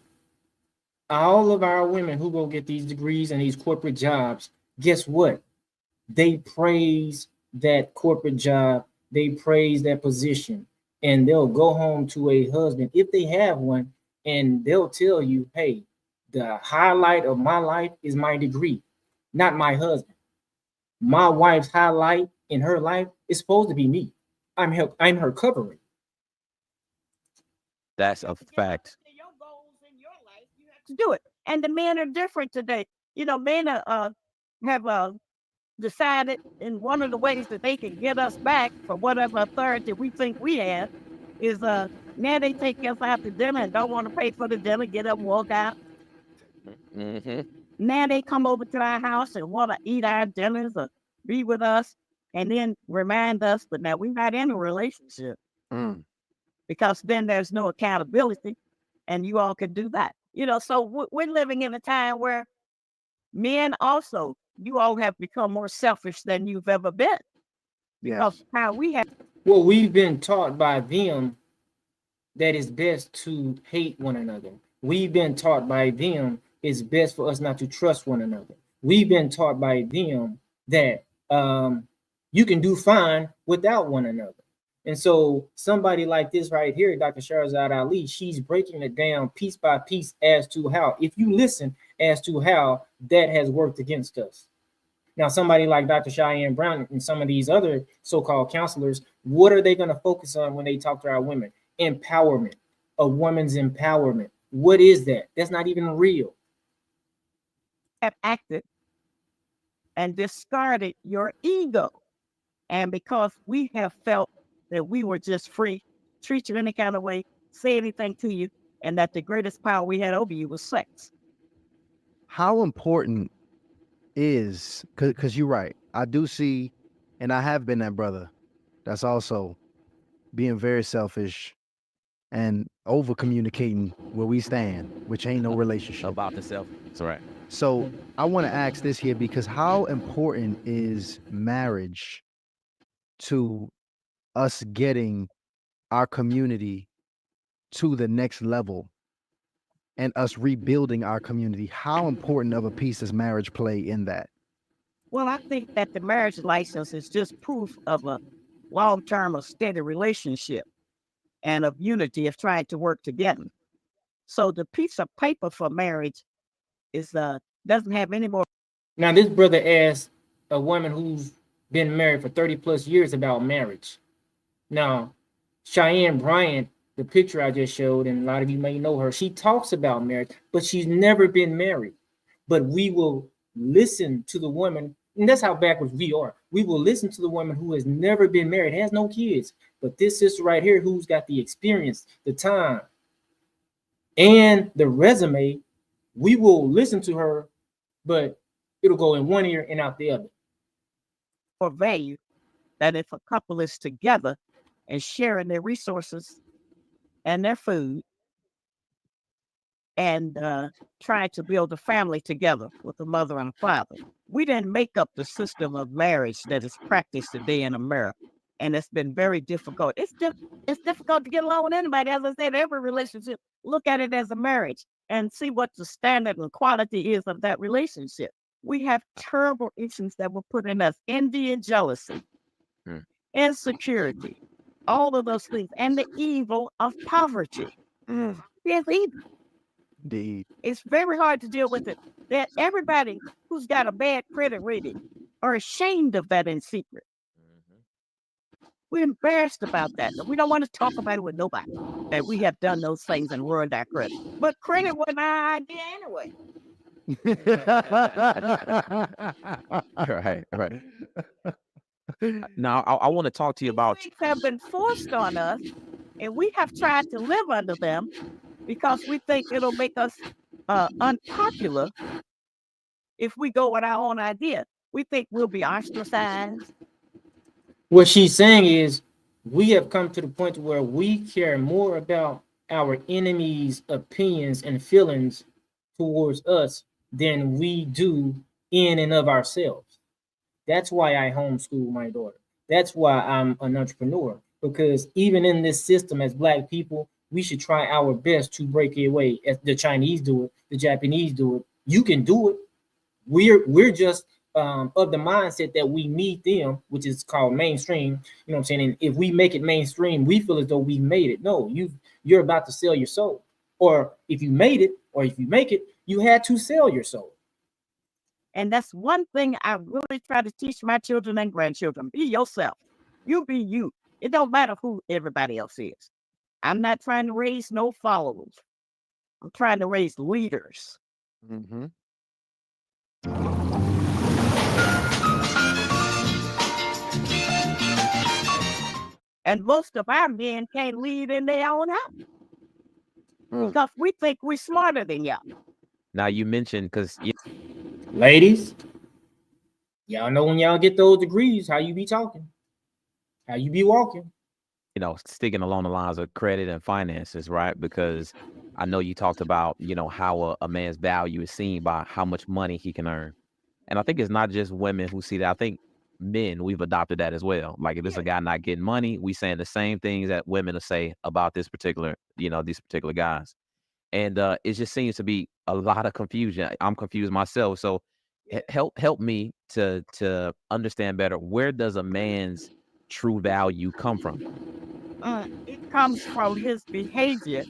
A: All of our women who go get these degrees and these corporate jobs, guess what? They praise that corporate job. They praise that position. And they'll go home to a husband, if they have one, and they'll tell you, hey, the highlight of my life is my degree, not my husband. My wife's highlight in her life is supposed to be me. I'm her covering.
D: That's a fact.
C: Your goals in your life, you have to do it. And the men are different today. You know, men have decided in one of the ways that they can get us back for whatever authority we think we have is now they take us out to dinner and don't want to pay for the dinner, get up and walk out. Now they come over to our house and want to eat our dinners or be with us and then remind us, but now we're not in a relationship. Because then there's no accountability and you all can do that. You know, so we're living in a time where men also, you all have become more selfish than you've ever been. Because how we have.
A: Well, we've been taught by them that it's best to hate one another. We've been taught by them it's best for us not to trust one another. We've been taught by them that you can do fine without one another. And so somebody like this right here, Dr. Shahrazad Ali, she's breaking it down piece by piece as to how, if you listen, as to how that has worked against us. Now, somebody like Dr. Cheyenne Brown and some of these other so-called counselors, what are they going to focus on when they talk to our women? Empowerment, a woman's empowerment. What is that? That's not even real.
C: Have acted and discarded your ego. And because we have felt that we were just free, treat you any kind of way, say anything to you, and that the greatest power we had over you was sex.
B: How important is, because you're right, I do see, and I have been that brother that's also being very selfish and over communicating where we stand, which ain't no relationship.
D: About the self. That's right.
B: So I want to ask this here, because how important is marriage to us getting our community to the next level and us rebuilding our community? How important of a piece does marriage play in that?
C: Well, I think that the marriage license is just proof of a long-term or steady relationship and of unity of trying to work together. So the piece of paper for marriage is doesn't have any more.
A: Now, this brother asked a woman who's been married for 30 plus years about marriage. Now, Cheyenne Bryant, the picture I just showed, and a lot of you may know her, she talks about marriage, but she's never been married. But we will listen to the woman, and that's how backwards we are. We will listen to the woman who has never been married, has no kids, but this sister right here who's got the experience, the time, and the resume, we will listen to her, but it'll go in one ear and out the other.
C: For value, that if a couple is together and sharing their resources and their food and trying to build a family together with a mother and a father. We didn't make up the system of marriage that is practiced today in America. And it's been very difficult. It's difficult to get along with anybody. As I said, every relationship, look at it as a marriage and see what the standard and quality is of that relationship. We have terrible issues that will put in us envy and jealousy, insecurity, all of those things, and the evil of poverty. Yes, evil.
B: Indeed.
C: It's very hard to deal with it. That everybody who's got a bad credit rating are ashamed of that in secret. We're embarrassed about that. We don't want to talk about it with nobody, that we have done those things and ruined our credit. But credit wasn't our idea anyway.
D: Right. Now, I want to talk to you about.
C: Things have been forced on us, and we have tried to live under them because we think it'll make us unpopular if we go with our own idea. We think we'll be ostracized.
A: What she's saying is we have come to the point where we care more about our enemies' opinions and feelings towards us than we do in and of ourselves. That's why I homeschool my daughter. That's why I'm an entrepreneur, because even in this system, as Black people, we should try our best to break away. As the Chinese do it, the Japanese do it. You can do it. We're just of the mindset that we need them, which is called mainstream. You know what I'm saying? And if we make it mainstream, we feel as though we made it. No, you're about to sell your soul. Or if you made it, or if you make it, you had to sell your soul.
C: And that's one thing I really try to teach my children and grandchildren. Be yourself. You be you. It don't matter who everybody else is. I'm not trying to raise no followers. I'm trying to raise leaders.
D: Mm-hmm.
C: And most of our men can't lead in their own house because we think we're smarter than y'all.
D: Now you mentioned, because
A: Ladies, y'all know when y'all get those degrees, how you be talking, how you be walking.
D: you know, sticking along the lines of credit and finances, right? Because I know you talked about, you know, how a man's value is seen by how much money he can earn. And I think it's not just women who see that. I think men, we've adopted that as well. Like if it's a guy not getting money, we saying the same things that women will say about this particular, you know, these particular guys. And it just seems to be a lot of confusion. I'm confused myself. So help me to understand better. Where does a man's true value come from?
C: It comes from his behavior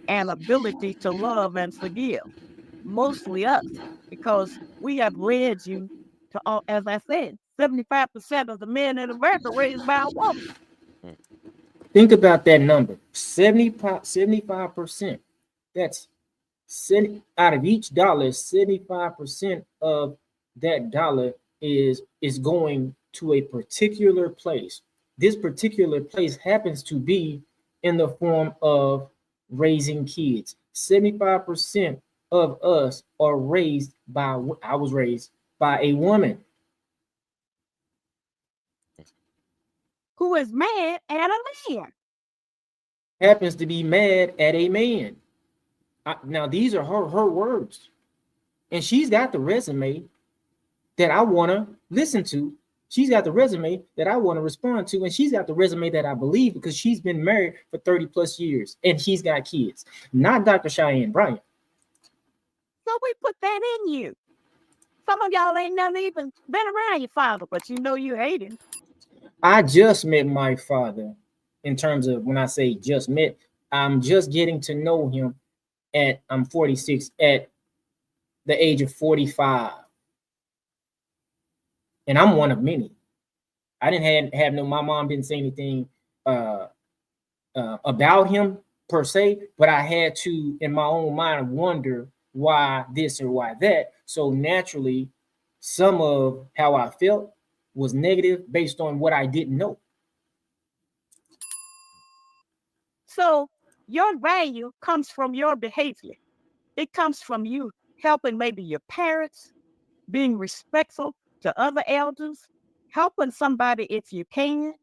C: and ability to love and forgive. Mostly us, because we have led you to all, as I said, 75% of the men in America raised by a woman.
A: Think about that number, 75%. That's out of each dollar, 75% of that dollar is going to a particular place. This particular place happens to be in the form of raising kids. 75% of us are raised by, I was raised by a woman.
C: Who is mad at a man.
A: Happens to be mad at a man. Now, these are her words. And she's got the resume that I want to listen to. She's got the resume that I want to respond to. And she's got the resume that I believe, because she's been married for 30 plus years and she's got kids. Not Dr. Cheyenne Bryant.
C: So we put that in you. Some of y'all ain't never even been around your father, but you know you hate him.
A: I just met my father. In terms of when I say just met, I'm just getting to know him I'm 46, at the age of 45. And I'm one of many. I didn't have no, my mom didn't say anything about him per se, but I had to, in my own mind, wonder why this or why that. So naturally, some of how I felt was negative based on what I didn't know.
C: So your value comes from your behavior. It comes from you helping maybe your parents, being respectful to other elders, helping somebody if you can,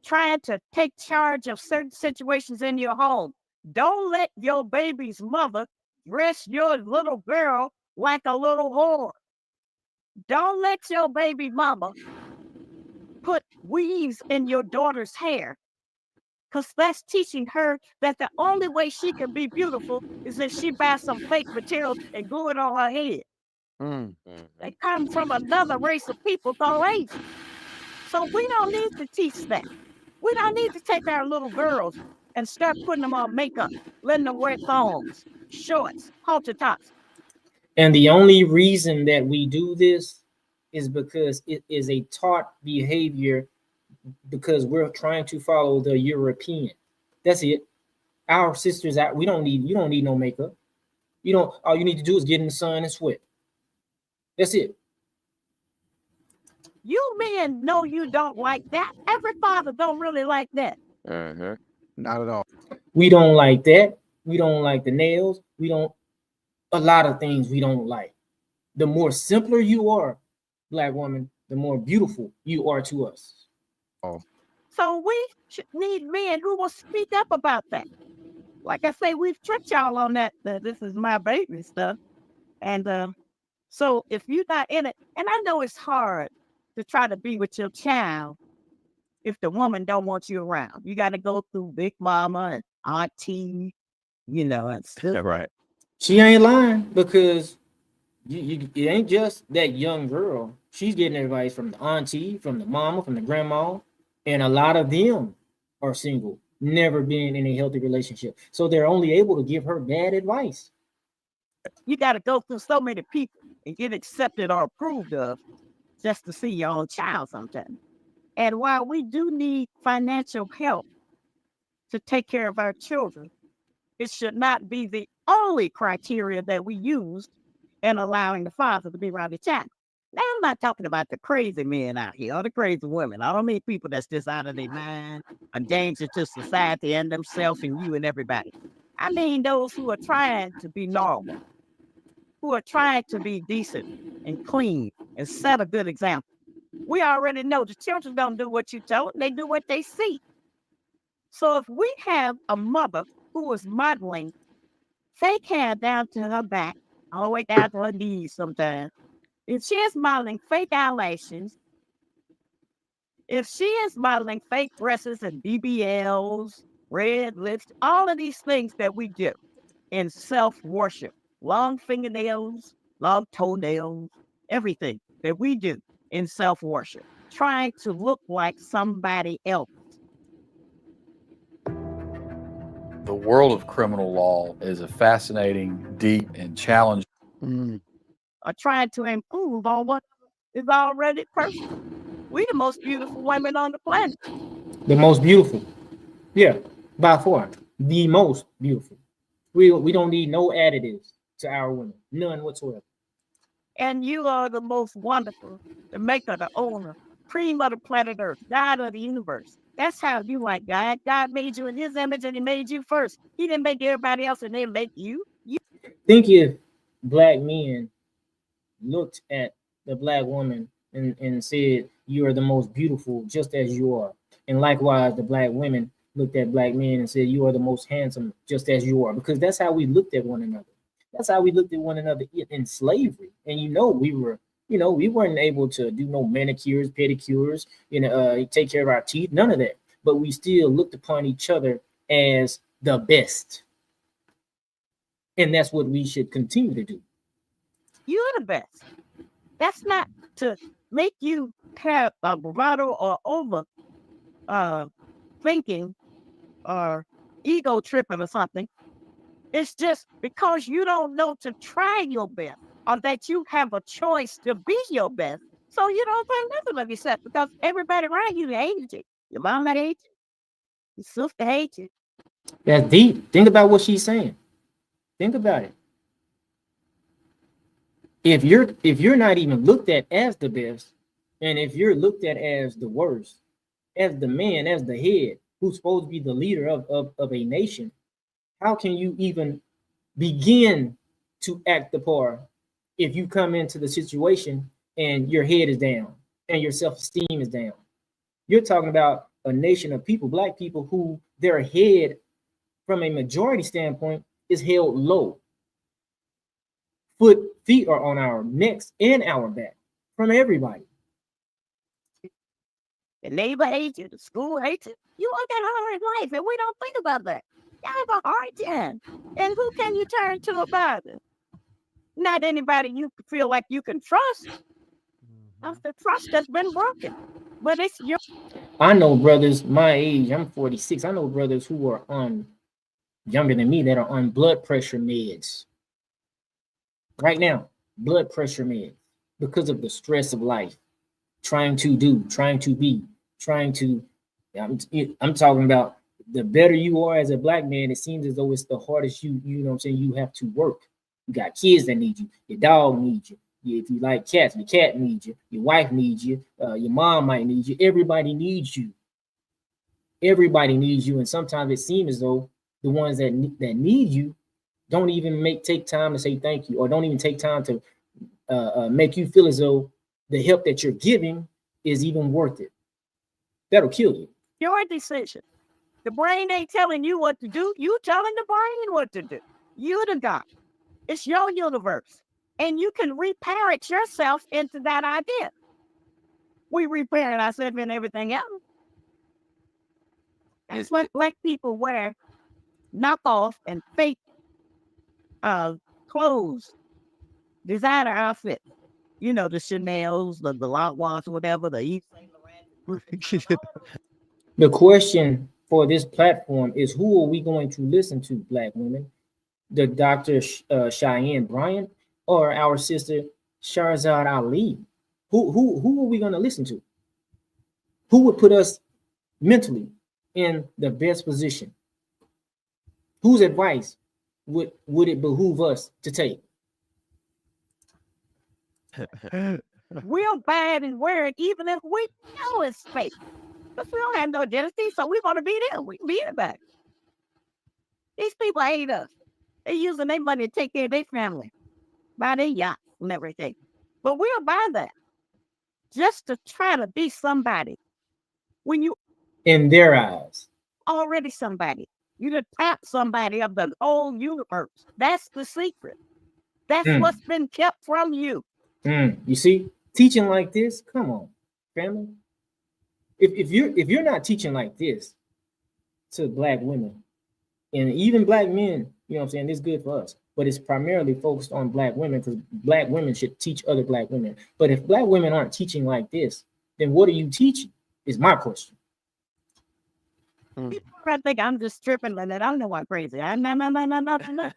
C: trying to take charge of certain situations in your home. Don't let your baby's mother dress your little girl like a little whore. Don't let your baby mama put weaves in your daughter's hair, because that's teaching her that the only way she can be beautiful is if she buys some fake material and glue it on her head. They come from another race of people called Asian. So we don't need to teach that. We don't need to take our little girls and start putting them on makeup, letting them wear thongs, shorts, halter tops.
A: And the only reason that we do this is because it is a taught behavior, because we're trying to follow the European. That's it. Our sisters out, you don't need no makeup. All you need to do is get in the sun and sweat. That's it.
C: You men know you don't like that. Every father don't really like that.
B: Not at all.
A: We don't like that. We don't like the nails. A lot of things we don't like. The more simpler you are, Black woman, the more beautiful you are to us.
C: So we need men who will speak up about that. like I say, we've tricked y'all on that. This is my baby stuff. And so if you're not in it, and I know it's hard to try to be with your child if the woman don't want you around. You got to go through big mama and auntie, and
D: Yeah, right.
A: She ain't lying because it ain't just that young girl. She's getting advice from the auntie, from the mama, from the grandma, and a lot of them are single, never been in a healthy relationship. So they're only able to give her bad advice.
C: you got to go through so many people and get accepted or approved of just to see your own child sometimes. And while we do need financial help to take care of our children, it should not be the only criteria that we use in allowing the father to be around the child. Now, I'm not talking about the crazy men out here or the crazy women. I don't mean people that's just out of their mind, a danger to society and themselves and you and everybody. I mean those who are trying to be normal, who are trying to be decent and clean and set a good example. We already know the children don't do what you tell them, they do what they see. So if we have a mother who is modeling fake hair down to her back, all the way down to her knees sometimes, if she is modeling fake eyelashes, if she is modeling fake dresses and BBLs, red lips, all of these things that we do in self-worship, long fingernails, long toenails, everything that we do in self-worship, trying to look like somebody else.
H: The world of criminal law is a fascinating, deep, and challenging.
C: Or trying to improve on what is already perfect. We the most beautiful women on the planet.
A: The most beautiful. Yeah, by far. The most beautiful. We don't need no additives to our women. None whatsoever.
C: And you are the most wonderful, the maker, the owner, cream of the planet Earth, God of the universe. That's how you like God. God made you in his image and he made you first. He didn't make everybody else and then make you.
A: Think if black men looked at the black woman and said, you are the most beautiful just as you are. And likewise, the black women looked at black men and said, you are the most handsome just as you are. Because that's how we looked at one another. That's how we looked at one another in slavery. And we weren't able to do no manicures, pedicures, take care of our teeth, none of that. But we still looked upon each other as the best. And that's what we should continue to do.
C: You're the best. That's not to make you have a bravado or over thinking or ego tripping or something. It's just because you don't know to try your best or that you have a choice to be your best. So you don't think nothing of yourself because everybody around you hates you. Your mama hates you. Your sister hates you.
A: That's deep. Think about what she's saying. Think about it. If you're not even looked at as the best, and if you're looked at as the worst, as the man, as the head, who's supposed to be the leader of a nation, how can you even begin to act the part if you come into the situation and your head is down and your self-esteem is down? You're talking about a nation of people, black people, who their head, from a majority standpoint, is held low. Feet are on our necks and our back from everybody.
C: The neighbor hates you, the school hates you. You all got hard in life, and we don't think about that. You have a hard time. And who can you turn to about it? Not anybody you feel like you can trust. That's the trust that's been broken. But it's your.
A: I know brothers my age, I'm 46. I know brothers who are younger than me that are on blood pressure meds. Right now, blood pressure meds because of the stress of life. I'm talking about the better you are as a black man, it seems as though it's the hardest you have to work. You got kids that need you, your dog needs you. If you like cats, your cat needs you, your wife needs you, your mom might need you, everybody needs you. Everybody needs you, and sometimes it seems as though the ones that need you don't even take time to say thank you, or don't even take time to make you feel as though the help that you're giving is even worth it. That'll kill you.
C: Your decision. The brain ain't telling you what to do. You telling the brain what to do. You the God. It's your universe. And you can reparent yourself into that idea. We reparent ourselves in everything else. That's what black people wear knockoff and fake clothes, designer outfits. You know, the Chanel's, the Lotwas, whatever, the Yves Saint Laurent.
I: The question for this platform is, who are we going to listen to, black women? The Dr. Cheyenne Bryant or our sister Shahrazad Ali? Who are we going to listen to? Who would put us mentally in the best position? Whose advice would it behoove us to take?
C: We're bad and weird, even if we know it's fake. Because we don't have no identity, so we want to be them. We can be anybody. These people hate us. They're using their money to take care of their family, buy their yachts and everything. But we'll buy that just to try to be somebody. When you
I: In their eyes.
C: already somebody, you just tap somebody of the whole universe. That's the secret. That's what's been kept from you.
I: You see, teaching like this, come on, family. If you're not teaching like this to black women and even black men, you know what I'm saying, it's good for us. But it's primarily focused on black women because black women should teach other black women. But if black women aren't teaching like this, then what are you teaching? Is my question.
C: People might think I'm just tripping like that. I don't know why crazy. No.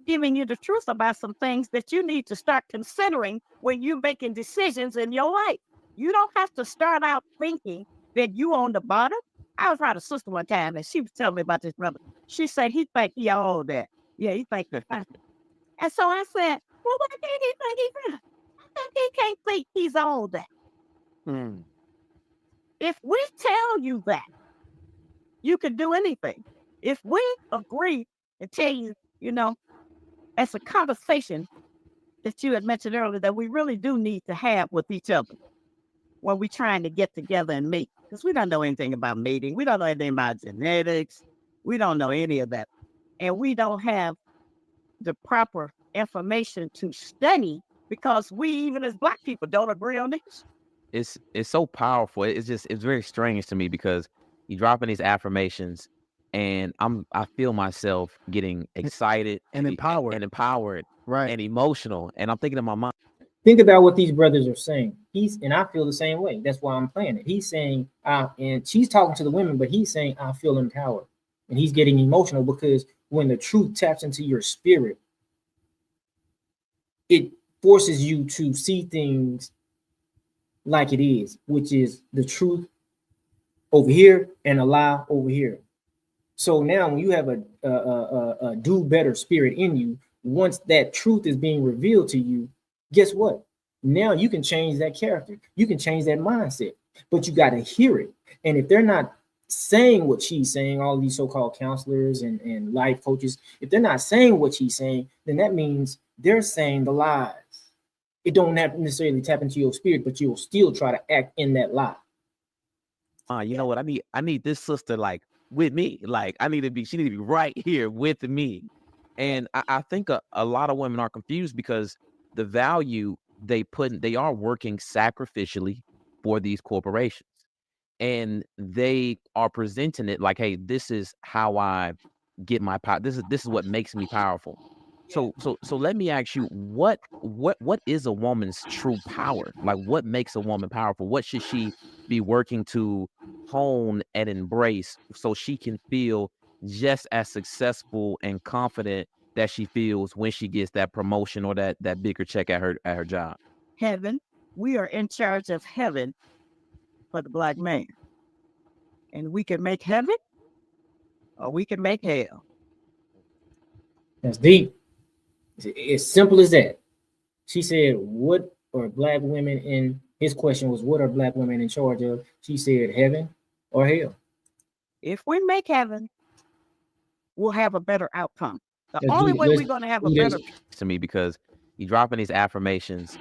C: Giving you the truth about some things that you need to start considering when you're making decisions in your life. You don't have to start out thinking that you on the bottom. I was around a sister one time and she was telling me about this brother. She said he think he all that. Yeah, he think. And so I said, well, what did he think he got? I think he can't think he's all that. If we tell you that, you can do anything. If we agree and tell you, you know, as a conversation that you had mentioned earlier that we really do need to have with each other when we're trying to get together and mate. Because we don't know anything about mating. We don't know anything about genetics. We don't know any of that. And we don't have the proper information to study because we, even as black people, don't agree on this.
D: It's so powerful. It's very strange to me because you dropping these affirmations and I feel myself getting excited
B: and empowered, right,
D: and emotional. And I'm thinking in my mind.
I: Think about what these brothers are saying. And I feel the same way. That's why I'm playing it. He's saying, and she's talking to the women, but he's saying, I feel empowered. And he's getting emotional because when the truth taps into your spirit, it forces you to see things like it is, which is the truth over here and a lie over here. So now when you have a do better spirit in you, once that truth is being revealed to you, guess what? Now you can change that character. You can change that mindset, but you got to hear it. And if they're not saying what she's saying, all these so-called counselors and life coaches, if they're not saying what she's saying, then that means they're saying the lies. It don't have to necessarily tap into your spirit, but you'll still try to act in that lie.
D: You know what? I need this sister like with me. Like she need to be right here with me. And I think a lot of women are confused because the value they are working sacrificially for these corporations. And they are presenting it like, hey, this is how I get my power. This is what makes me powerful. So let me ask you, what is a woman's true power? Like, what makes a woman powerful? What should she be working to hone and embrace so she can feel just as successful and confident that she feels when she gets that promotion or that bigger check at her job?
C: Heaven. We are in charge of heaven for the black man. And we can make heaven or we can make hell.
I: That's deep. It's simple as that. She said, what are black women in, his question was, what are black women in charge of? She said, heaven or hell.
C: If we make heaven, we'll have a better outcome. The only way we're going to have a better...
D: To me, because you're dropping these affirmations.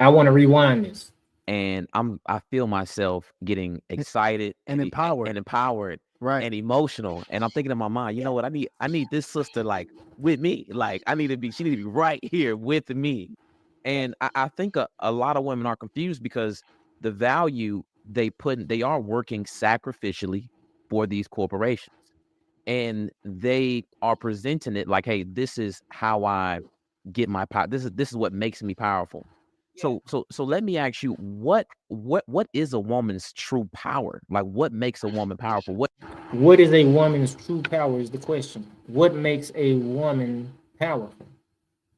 I: I want to rewind this.
D: and I feel myself getting excited
B: And empowered. Right.
D: and emotional. And I'm thinking in my mind, you know what? I need this sister like with me. Like she need to be right here with me. And I think a lot of women are confused because the value they are working sacrificially for these corporations. And they are presenting it like, hey, this is how I get my power. This is what makes me powerful. So let me ask you, what is a woman's true power? Like, what makes a woman powerful?
I: What is a woman's true power is the question. What makes a woman powerful?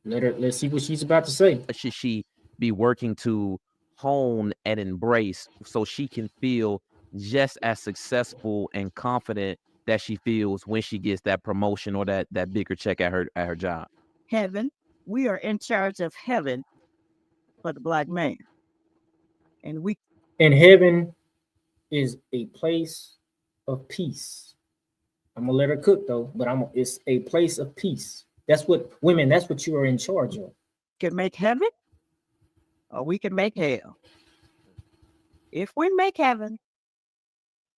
I: Let's see what she's about to say.
D: Should she be working to hone and embrace so she can feel just as successful and confident that she feels when she gets that promotion or that bigger check at her job?
C: Heaven, we are in charge of heaven for the Black man. And
I: heaven is a place of peace. I'm gonna let her cook though, but it's a place of peace. That's what you are in charge of.
C: can make heaven or we can make hell. If we make heaven,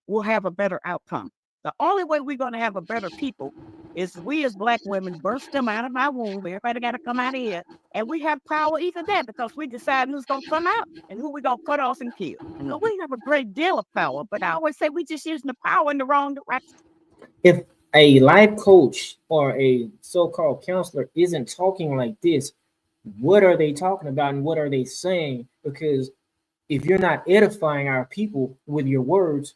C: we'll have a better outcome. The only way we're going to have a better people is we as Black women birth them out of our womb. Everybody got to come out of here. And we have power even there because we decide who's going to come out and who we're going to cut off and kill. So we have a great deal of power, but I always say we just using the power in the wrong direction.
I: If a life coach or a so-called counselor isn't talking like this, what are they talking about and what are they saying? Because if you're not edifying our people with your words,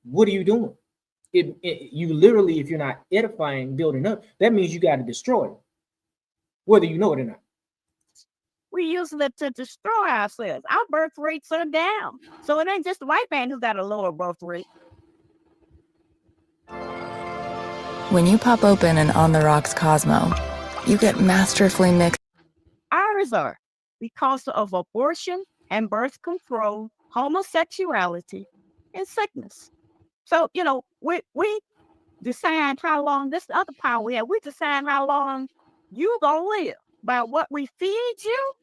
I: what are you doing? You literally, if you're not edifying, building up, that means you got to destroy it, whether you know it or not.
C: We're using it to destroy ourselves. Our birth rates are down. So it ain't just the white man who's got a lower birth rate.
J: When you pop open an On the Rocks Cosmo, you get masterfully mixed.
C: Ours are because of abortion and birth control, homosexuality, and sickness. So, we decide how long, this other power we have, we decide how long you gonna live by what we feed you.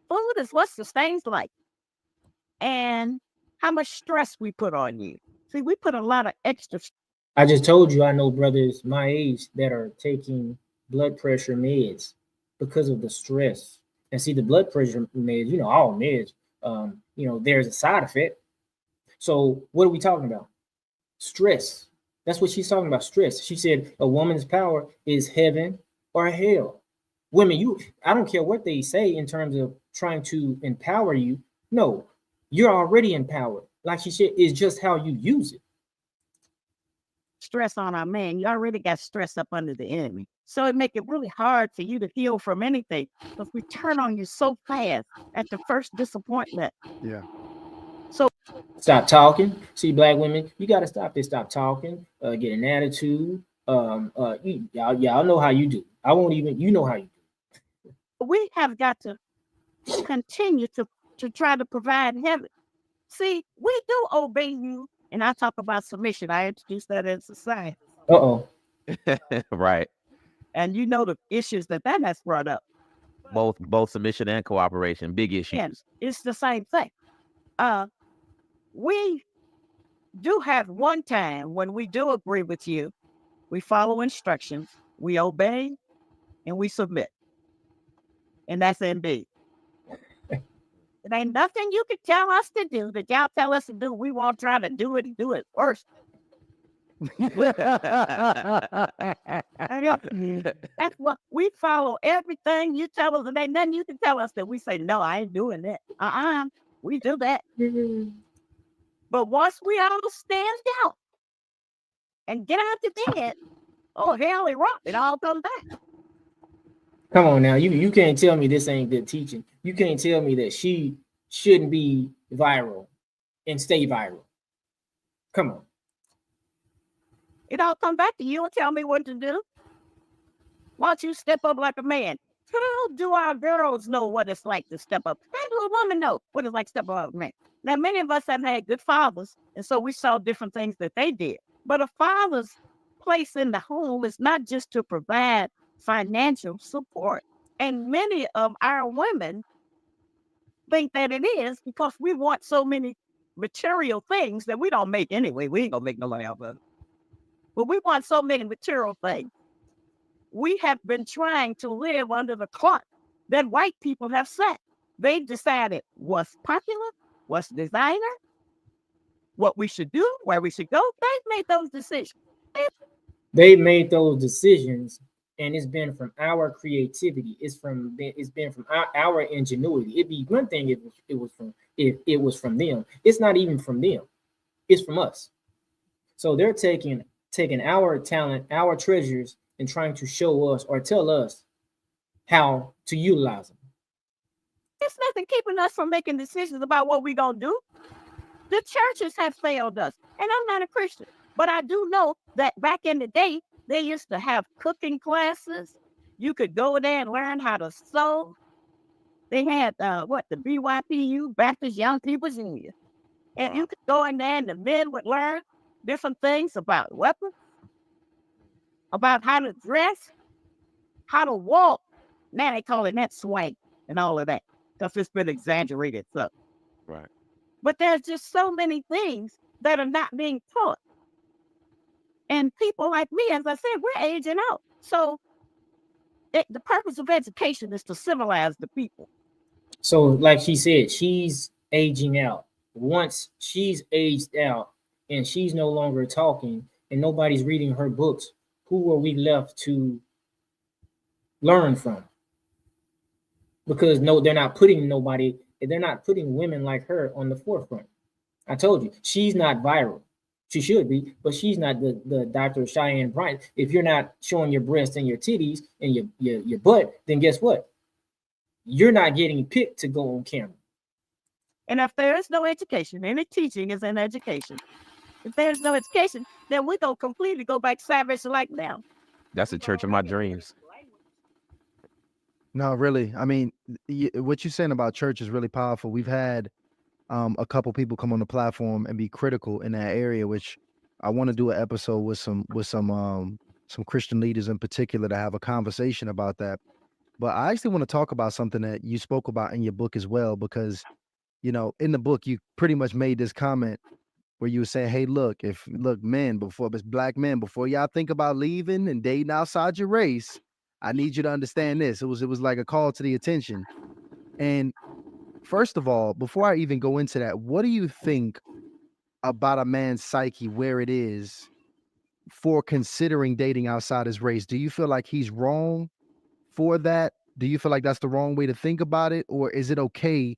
C: Food is what sustains life. And how much stress we put on you. See, we put a lot of extra.
I: I just told you I know brothers my age that are taking blood pressure meds because of the stress. And see, the blood pressure meds, all meds, there's a side effect. So what are we talking about? Stress. That's what she's talking about, stress. She said a woman's power is heaven or hell. Women, I don't care what they say in terms of trying to empower you. No, you're already empowered. Like she said, it's just how you use it.
C: Stress on our man. You already got stress up under the enemy. So it make it really hard for you to heal from anything because we turn on you so fast at the first disappointment.
B: Yeah.
C: So
I: stop talking. See, Black women, you got to stop this. Stop talking. Get an attitude. Y'all know how you do. I won't even. You know how you do.
C: We have got to continue to try to provide heaven. See, we do obey you, and I talk about submission. I introduced that in society.
D: Right.
C: And the issues that has brought up.
D: Both submission and cooperation, big issues.
C: Yes, it's the same thing. We do have one time when we do agree with you, we follow instructions, we obey, and we submit. And that's indeed. It ain't nothing you can tell us to do that y'all tell us to do. We won't try to do it and do it worse. That's what we follow, everything you tell us, and ain't nothing you can tell us that we say, no, I ain't doing that. We do that. But once we all stand down and get out the bed, oh hell, it all comes back.
I: Come on now, you can't tell me this ain't good teaching. You can't tell me that she shouldn't be viral and stay viral. Come on.
C: It all come back to you and tell me what to do. Why don't you step up like a man? How do our girls know what it's like to step up? How do a woman know what it's like to step up like a man? Now, many of us have had good fathers, and so we saw different things that they did. But a father's place in the home is not just to provide financial support. And many of our women think that it is because we want so many material things that we don't make anyway. We ain't gonna make no money out of it. But we want so many material things. We have been trying to live under the clock that white people have set. They decided what's popular, what's designer, what we should do, where we should go. They've made those decisions.
I: They made those decisions, and it's been from our creativity. It's been from our ingenuity. It'd be one thing if it was from them. It's not even from them. It's from us. So they're taking our talent, our treasures, and trying to show us or tell us how to utilize them.
C: There's nothing keeping us from making decisions about what we're going to do. The churches have failed us. And I'm not a Christian, but I do know that back in the day, they used to have cooking classes. You could go there and learn how to sew. They had, the BYPU, Baptist Young People's Union. And you could go in there and the men would learn different things about weapons, about how to dress, how to walk. Now they call it that swag and all of that because it's been exaggerated. So.
D: Right.
C: But there's just so many things that are not being taught. And people like me, as I said, we're aging out. So the purpose of education is to civilize the people.
I: So like she said, she's aging out. Once she's aged out and she's no longer talking and nobody's reading her books, who are we left to learn from? Because they're not putting women like her on the forefront. I told you, she's not viral. She should be, but she's not the Dr. Cheyenne Bryant. If you're not showing your breasts and your titties and your butt, then guess what? You're not getting picked to go on camera.
C: And if there is no education, any teaching is an education. If there's no education, then we don't completely go back savage like now.
D: That's the church of my dreams.
B: No, really. I mean, what you're saying about church is really powerful. We've had a couple people come on the platform and be critical in that area, which I want to do an episode with some Christian leaders in particular to have a conversation about that. But I actually want to talk about something that you spoke about in your book as well, because, you know, in the book, you pretty much made this comment where you were saying, hey, look, men, black men, before y'all think about leaving and dating outside your race, I need you to understand this. It was like a call to the attention. And first of all, before I even go into that, what do you think about a man's psyche, where it is for considering dating outside his race? Do you feel like he's wrong for that? Do you feel like that's the wrong way to think about it? Or is it okay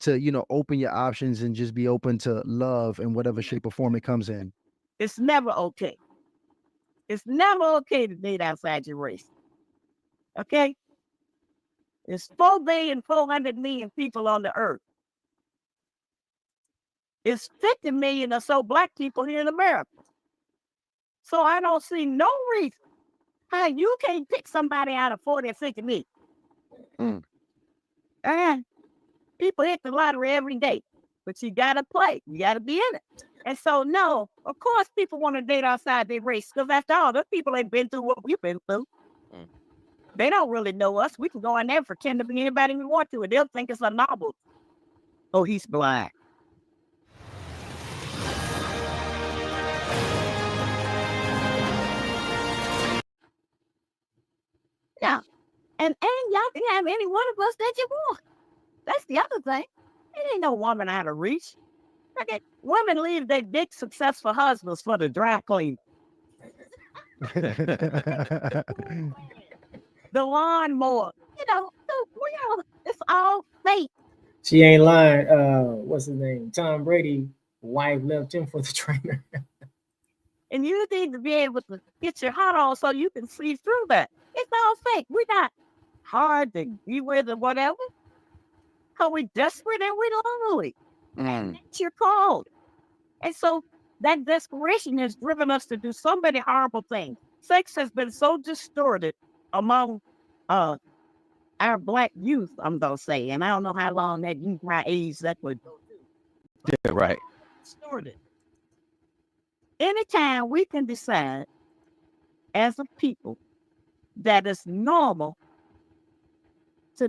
B: to, you know, open your options and just be open to love in whatever shape or form it comes in?
C: It's never okay. It's never okay to date outside your race. Okay? There's 4,400,000,000 people on the earth. It's 50 million or so black people here in America. So I don't see no reason how you can't pick somebody out of 40 or 50 million. And people hit the lottery every day, but you got to play. You got to be in it. And so, no, of course people want to date outside their race, because after all, those people ain't been through what we've been through. They don't really know us. We can go in there and pretend to be anybody we want to, and they'll think it's a novel. Oh, he's black. Yeah. And y'all can have any one of us that you want. That's the other thing. It ain't no woman out of reach. Okay. Women leave their big successful husbands for the dry cleaner. The lawnmower. You know, it's all fake.
I: She ain't lying. What's his name? Tom Brady, wife left him for the trainer.
C: And you need to be able to get your heart on so you can see through that. It's all fake. We're not hard to be with or whatever. Because we're desperate and we're lonely. That's your call. And so that desperation has driven us to do so many horrible things. Sex has been so distorted among our black youth, I'm going to say. And I don't know how long that youth, my age, that would go to.
D: Yeah, right.
C: Distorted. Anytime we can decide as a people that it's normal to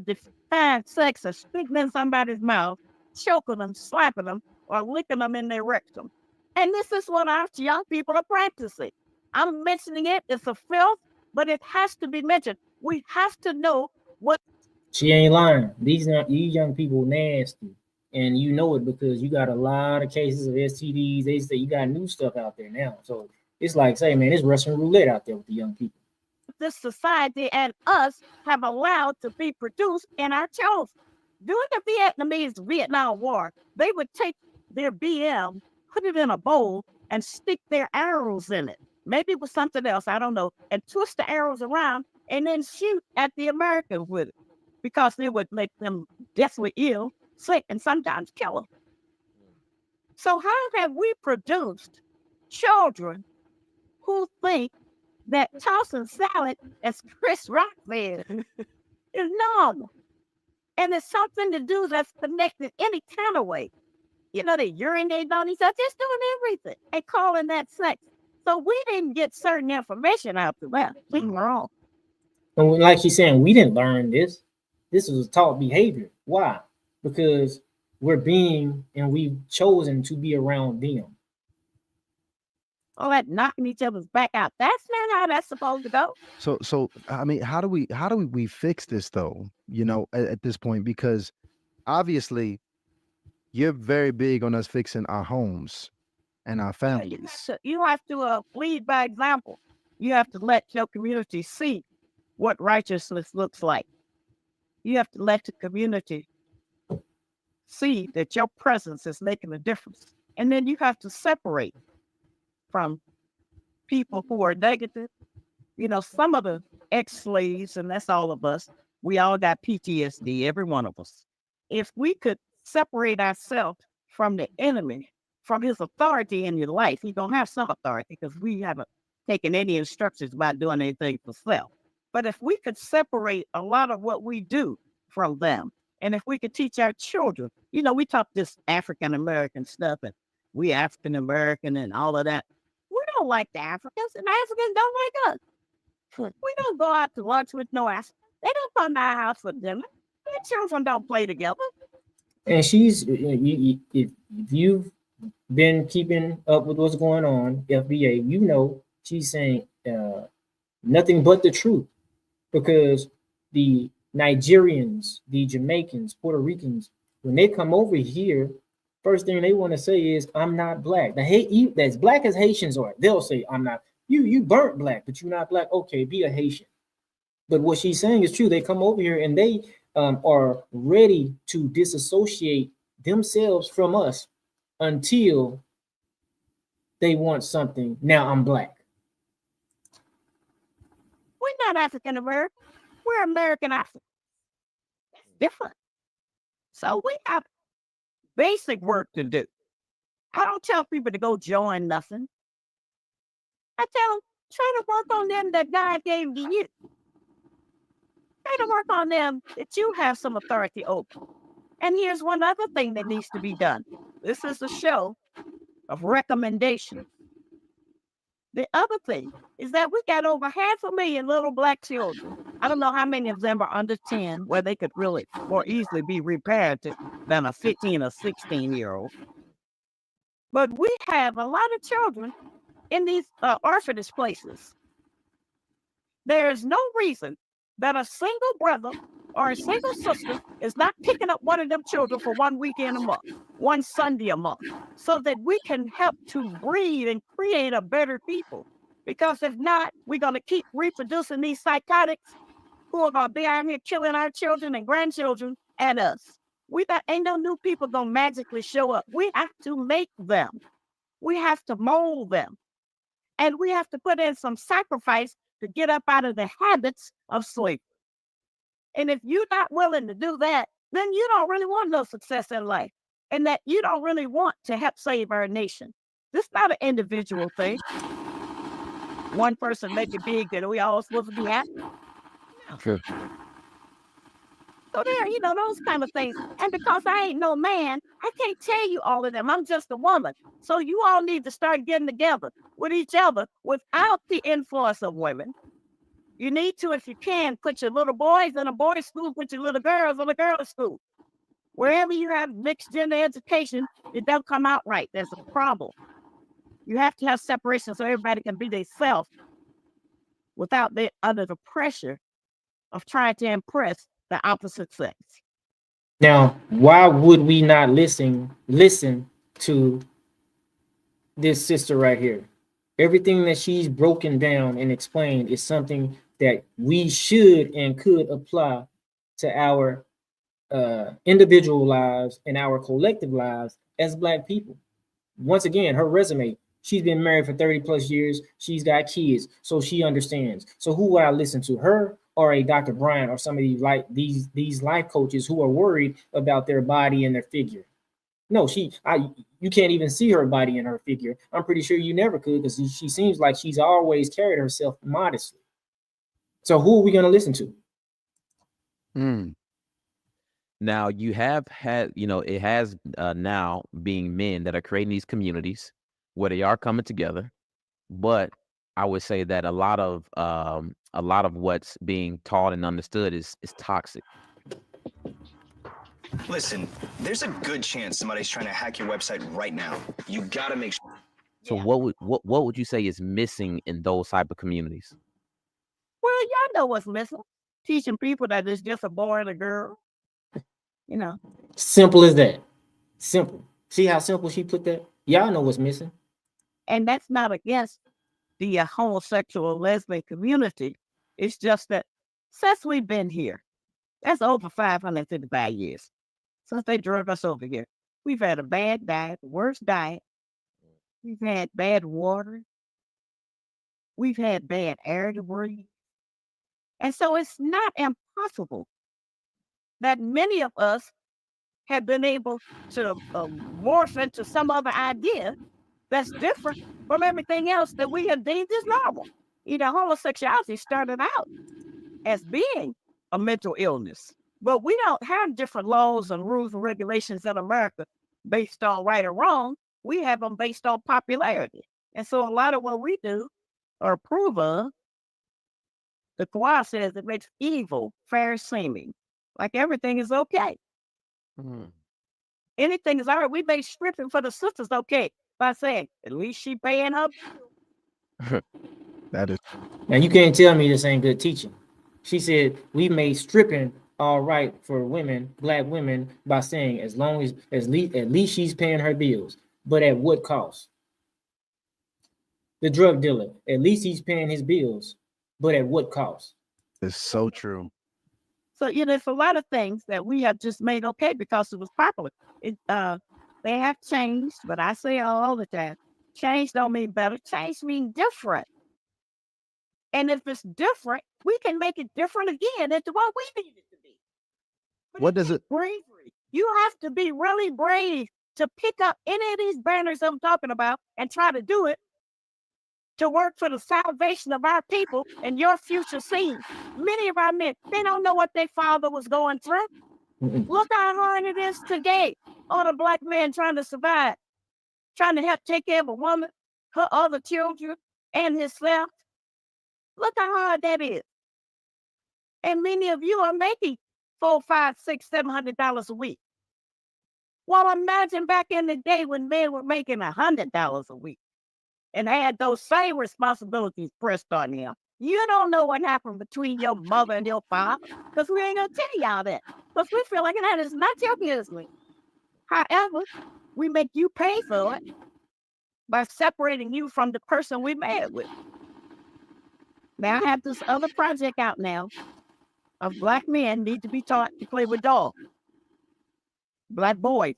C: Having sex or spitting in somebody's mouth, choking them, slapping them, or licking them in their rectum. And this is what our young people are practicing. I'm mentioning it, it's a filth, but it has to be mentioned. We have to know what.
I: She ain't lying. These young people nasty, and you know it because you got a lot of cases of STDs. They say you got new stuff out there now, so it's like, say, man, it's Russian roulette out there with the young people.
C: This society and us have allowed to be produced in our children. During the Vietnamese Vietnam War, they would take their BM, put it in a bowl, and stick their arrows in it. Maybe it was something else, I don't know, and twist the arrows around and then shoot at the Americans with it because it would make them deathly ill, sick, and sometimes kill them. So how have we produced children who think that tossing salad, as Chris Rock said, is normal? And it's something to do that's connected any kind of way. You know, they urinate on each other, just doing everything and calling that sex. So we didn't get certain information out of that. We were wrong.
I: And like she's saying, we didn't learn this. This was taught behavior. Why? Because we're being and we've chosen to be around them.
C: All that knocking each other's back out. That's not how that's supposed to go.
B: So I mean, how do we fix this though? You know, at this point, because obviously you're very big on us fixing our homes and our families.
C: You have to lead by example. You have to let your community see what righteousness looks like. You have to let the community see that your presence is making a difference. And then you have to separate from people who are negative. You know, some of the ex-slaves, and that's all of us, we all got PTSD, every one of us. If we could separate ourselves from the enemy, from his authority in your life, you don't have some authority because we haven't taken any instructions about doing anything for self. But if we could separate a lot of what we do from them, and if we could teach our children, you know, we talk this African-American stuff and we African-American and all of that. We don't like the Africans, and Africans don't like us. We don't go out to lunch with no Africans. They don't come to our house for dinner. Their children don't play together.
I: And she's, if you've been keeping up with what's going on, FBA, you know, she's saying nothing but the truth, because the Nigerians, the Jamaicans, Puerto Ricans, when they come over here, first thing they want to say is, I'm not black. That's black as Haitians are. They'll say, I'm not. You burnt black, but you're not black. Okay, be a Haitian. But what she's saying is true. They come over here and they are ready to disassociate themselves from us until they want something. Now I'm black.
C: We're not African American. We're American African. That's different. So we have basic work to do. I don't tell people to go join nothing. I tell them, try to work on them that God gave to you. Try to work on them that you have some authority over. And here's one other thing that needs to be done. This is a show of recommendations. The other thing is that we got over 500,000 little black children. I don't know how many of them are under 10 where they could really more easily be repaired than a 15 or 16-year-old. But we have a lot of children in these orphanage places. There is no reason that a single brother or a single sister is not picking up one of them children for 1 weekend a month, one Sunday a month, so that we can help to breed and create a better people. Because if not, we're going to keep reproducing these psychotics who are going to be out here killing our children and grandchildren and us. Ain't no new people going to magically show up. We have to make them. We have to mold them. And we have to put in some sacrifice to get up out of the habits of slavery. And if you're not willing to do that, then you don't really want no success in life. And that you don't really want to help save our nation. This is not an individual thing. One person make it big that we all supposed to be happy.
D: True.
C: So there, you know, those kind of things. And because I ain't no man, I can't tell you all of them. I'm just a woman. So you all need to start getting together with each other without the influence of women. You need to, if you can, put your little boys in a boys' school, put your little girls in a girls' school. Wherever you have mixed gender education, it don't come out right. There's a problem. You have to have separation so everybody can be themselves without being under the pressure of trying to impress the opposite sex.
I: Now, why would we not listen to this sister right here? Everything that she's broken down and explained is something that we should and could apply to our individual lives and our collective lives as Black people. Once again, her resume, she's been married for 30 plus years. She's got kids, so she understands. So who would I listen to, her or a Dr. Bryant or some of these life coaches who are worried about their body and their figure? No, you can't even see her body and her figure. I'm pretty sure you never could, because she seems like she's always carried herself modestly. So who are we going to listen to?
D: Now you have had, it has now being men that are creating these communities where they are coming together, but I would say that a lot of what's being taught and understood is toxic.
K: Listen, there's a good chance somebody's trying to hack your website right now. You gotta make sure.
D: So what would you say is missing in those type of communities?
C: Well, y'all know what's missing. Teaching people that it's just a boy and a girl.
I: Simple as that. Simple. See how simple she put that? Y'all know what's missing.
C: And that's not against the homosexual lesbian community. It's just that since we've been here, that's over 555 years. Since they drug us over here, we've had a bad diet, worst diet. We've had bad water. We've had bad air to breathe. And so it's not impossible that many of us have been able to morph into some other idea that's different from everything else that we have deemed as normal. Homosexuality started out as being a mental illness, but we don't have different laws and rules and regulations in America based on right or wrong. We have them based on popularity. And so a lot of what we do or approve of, the Quran says it makes evil fair seeming. Like everything is okay. Anything is all right. We make stripping for the sisters okay by saying, at least she paying her bills.
B: That is.
I: Now you can't tell me this ain't good teaching. She said we made stripping all right for women, Black women, by saying at least she's paying her bills, but at what cost? The drug dealer, at least he's paying his bills, but at what cost?
B: It's so true.
C: So it's a lot of things that we have just made okay because it was popular. They have changed, but I say all the time, change don't mean better. Change means different. And if it's different, we can make it different again into what we need it to be. But
B: what does it?
C: Bravery. You have to be really brave to pick up any of these banners I'm talking about and try to do it to work for the salvation of our people and your future seed. Many of our men, they don't know what their father was going through. Look how hard it is today on a Black man trying to survive, trying to help take care of a woman, her other children, and himself. Look how hard that is. And many of you are making $400, $500, $600, $700 a week. Well, imagine back in the day when men were making $100 a week and had those same responsibilities pressed on them. You don't know what happened between your mother and your father, because we ain't gonna tell y'all that. Because we feel like that is not your business. However, we make you pay for it by separating you from the person we married with. Now I have this other project out now of Black men need to be taught to play with dogs. Black boys,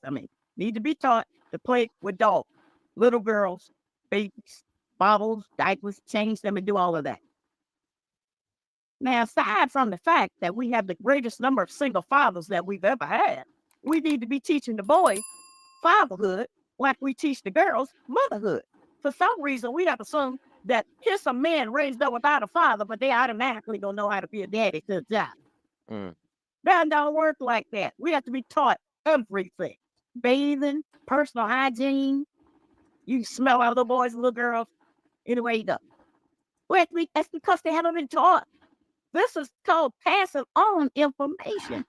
C: need to be taught to play with dogs. Little girls, babies, bottles, diapers, change them and do all of that. Now, aside from the fact that we have the greatest number of single fathers that we've ever had, we need to be teaching the boys fatherhood like we teach the girls motherhood. For some reason, we have assumed that here's some men raised up without a father, but they automatically don't know how to be a daddy to a job. That don't work like that. We have to be taught everything. Bathing, personal hygiene. You smell out little boys and little girls anyway you go. That's because they haven't been taught This is called passing on information.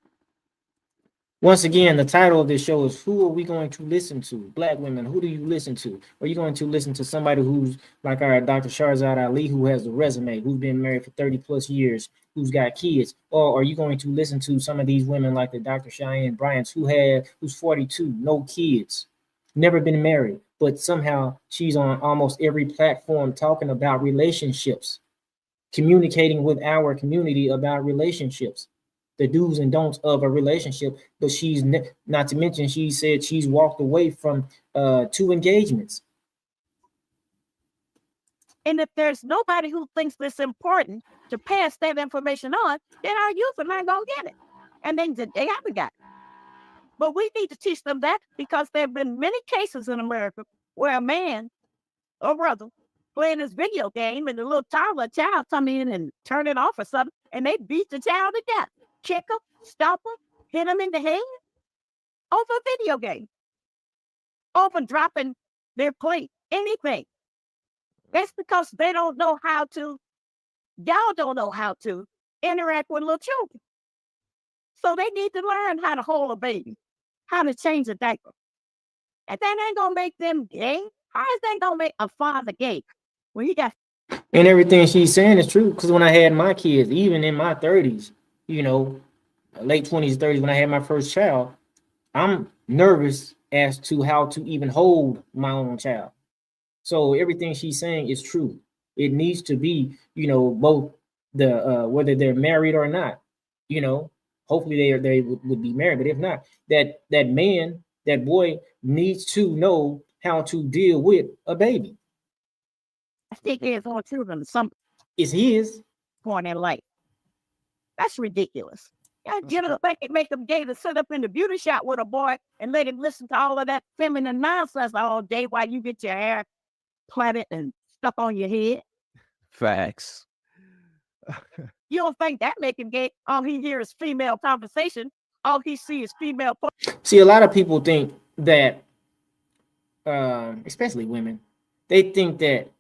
I: Once again, the title of this show is Who Are We Going to Listen to? Black women, who do you listen to? Are you going to listen to somebody who's like our Dr. Shahrazad Ali, who has a resume, who's been married for 30 plus years, who's got kids? Or are you going to listen to some of these women like the Dr. Cheyenne Bryant, who's 42, no kids, never been married, but somehow she's on almost every platform talking about relationships, communicating with our community about relationships, the do's and don'ts of a relationship, but she's not to mention she said she's walked away from 2 engagements.
C: And if there's nobody who thinks it's important to pass that information on, then our youth are not gonna get it, and then they haven't got it. But we need to teach them that, because there have been many cases in America where a man or brother playing this video game and the little toddler child come in and turn it off or something, and they beat the child to death. Kick them, stop them, hit them in the head over a video game, over dropping their plate, anything. That's because they don't know how to, y'all don't know how to interact with little children. So they need to learn how to hold a baby, how to change a diaper. And that ain't gonna make them gay. How is that gonna make a father gay when he got?
I: And everything she's saying is true, because when I had my kids, even in my 30s, you know, late 20s, 30s, when I had my first child, I'm nervous as to how to even hold my own child. So everything she's saying is true. It needs to be, you know, both the whether they're married or not, you know, hopefully they would be married, but if not, that man, that boy needs to know how to deal with a baby.
C: I think there's all children some
I: It's his
C: point in life. That's ridiculous. Make them gay to sit up in the beauty shop with a boy and let him listen to all of that feminine nonsense all day while you get your hair plaited and stuff on your head.
D: Facts.
C: You don't think that make him gay? All he hears is female conversation. All he sees is female.
I: See, a lot of people think that, especially women, they think that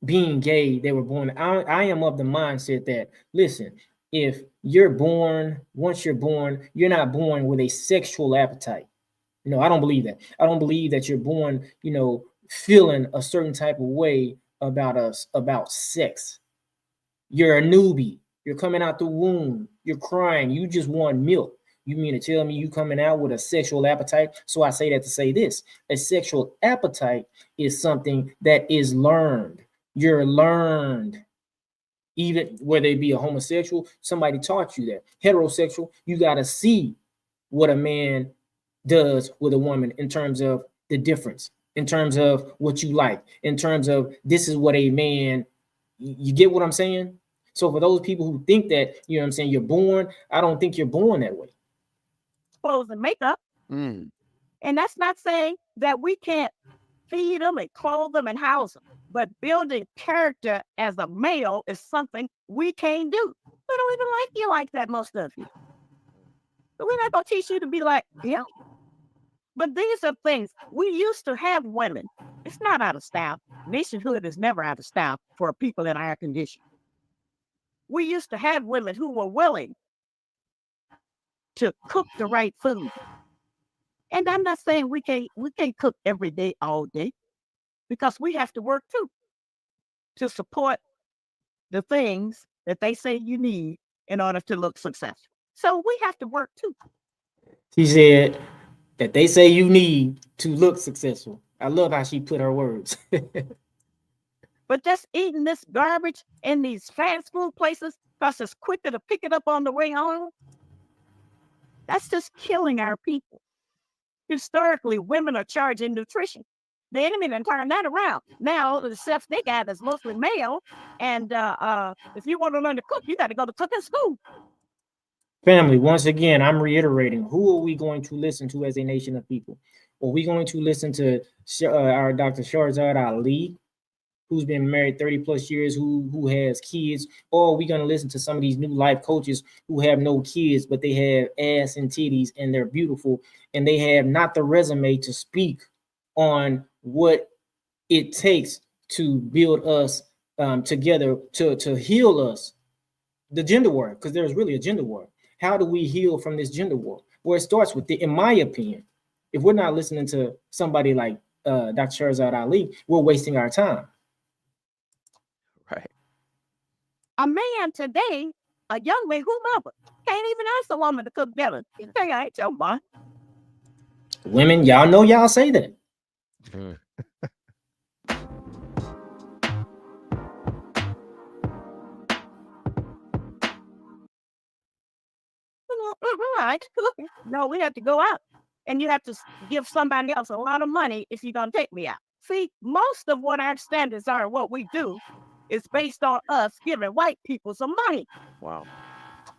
I: being gay, they were born. I am of the mindset that, listen, if you're born, once you're born, you're not born with a sexual appetite. No, I don't believe that. I don't believe that you're born, you know, feeling a certain type of way about sex. You're a newbie. You're coming out the womb. You're crying. You just want milk. You mean to tell me you coming out with a sexual appetite? So I say that to say this. A sexual appetite is something that is learned. You're learned. Even whether it be a homosexual, somebody taught you that. Heterosexual, you got to see what a man does with a woman in terms of the difference, in terms of what you like, in terms of this is what a man, you get what I'm saying? So for those people who think that, you know what I'm saying, you're born, I don't think you're born that way.
C: Clothes and makeup. And that's not saying that we can't feed them and clothe them and house them. But building character as a male is something we can't do. We don't even like you like that, most of you. So we're not going to teach you to be like him. But these are things we used to have women. It's not out of style. Nationhood is never out of style for people in our condition. We used to have women who were willing to cook the right food. And I'm not saying we can't cook every day, all day, because we have to work too to support the things that they say you need in order to look successful. So we have to work too.
I: She said that they say you need to look successful. I love how she put her words.
C: But just eating this garbage in these fast food places because it's quicker to pick it up on the way home, that's just killing our people. Historically, women are charged in nutrition. The enemy done turned that around. Now the chefs they got is mostly male, and if you want to learn to cook, you got to go to cooking school.
I: Family, once again, I'm reiterating, who are we going to listen to as a nation of people? Are we going to listen to our Dr. Shahrazad Ali, who's been married 30 plus years, who has kids? Or are we going to listen to some of these new life coaches who have no kids, but they have ass and titties and they're beautiful and they have not the resume to speak on what it takes to build us together, to heal us the gender war, because there's really a gender war. How do we heal from this gender war? Well, it starts with in my opinion, if we're not listening to somebody like Dr. Shahrazad Ali, we're wasting our time.
D: Right.
C: A man today, a young man, whomever, can't even ask a woman to cook dinner. You think I ain't your boy?
I: Women, y'all know y'all say that.
C: Right. No, we have to go out. And you have to give somebody else a lot of money if you're going to take me out. See, most of what our standards are, what we do, is based on us giving white people some money.
D: Wow.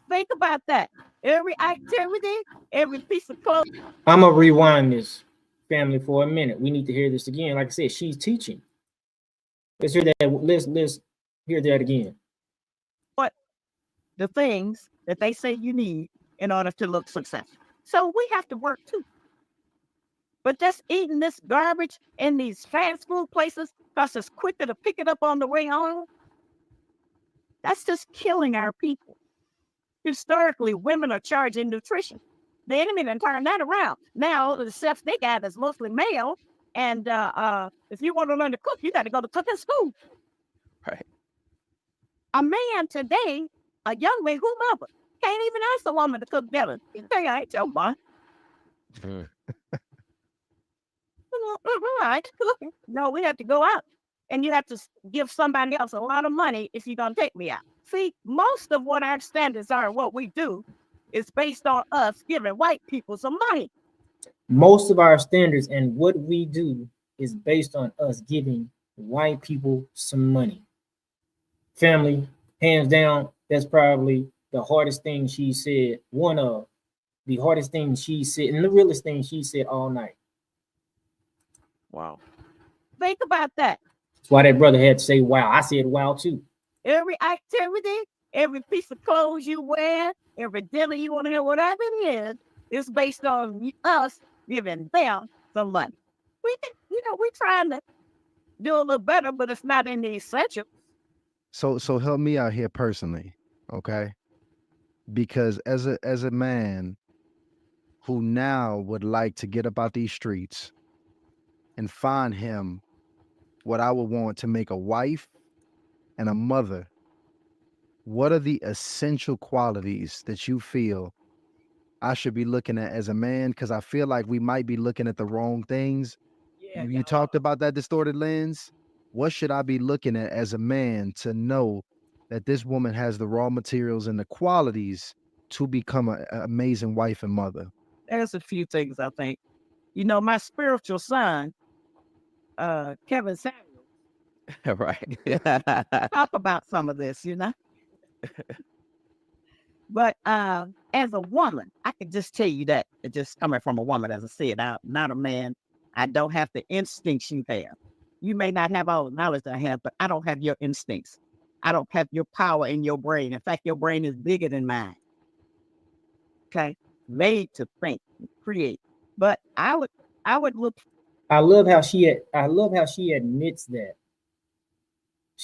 C: Think about that. Every activity, every piece of clothes.
I: I'm going to rewind this, family, for a minute. We need to hear this again. Like I said, she's teaching. Let's hear that. Let's hear that again.
C: What the things that they say you need in order to look successful. So we have to work too. But just eating this garbage in these fast food places because it's quicker to pick it up on the way home, that's just killing our people. Historically, women are charged in nutrition. The enemy done turned that around. Now the chefs they got is mostly male, and if you want to learn to cook, you got to go to cooking school.
D: Right.
C: A man today, a young man, whomever, can't even ask a woman to cook dinner. You think I ain't your boy? Right. No, we have to go out. And you have to give somebody else a lot of money if you're going to take me out. See, most of what our standards are, what we do, is based on us giving white people some money.
I: Most of our standards and what we do is based on us giving white people some money. Family, hands down, that's probably the hardest thing she said, one of the hardest things she said, and the realest thing she said all night.
D: Wow.
C: Think about that.
I: That's why that brother had to say, wow. I said, wow, too.
C: Every activity, every piece of clothes you wear, every dinner you want to have, whatever it is based on us giving them some money. We're trying to do a little better, but it's not in the essentials.
B: So help me out here personally, okay? Because as a man who now would like to get up out these streets and find him what I would want to make a wife and a mother, what are the essential qualities that you feel I should be looking at as a man? Because I feel like we might be looking at the wrong things.
C: Yeah,
B: you talked about that distorted lens. What should I be looking at as a man to know that this woman has the raw materials and the qualities to become an amazing wife and mother?
C: There's a few things I think. My spiritual son, Kevin Samuel,
D: Right.
C: talk about some of this, But as a woman, I can just tell you that, it just coming from a woman, as I said, I'm not a man. I don't have the instincts you have. You may not have all the knowledge I have, but I don't have your instincts. I don't have your power in your brain. In fact, your brain is bigger than mine. Okay, made to think, create. But I would look.
I: I love how she admits that.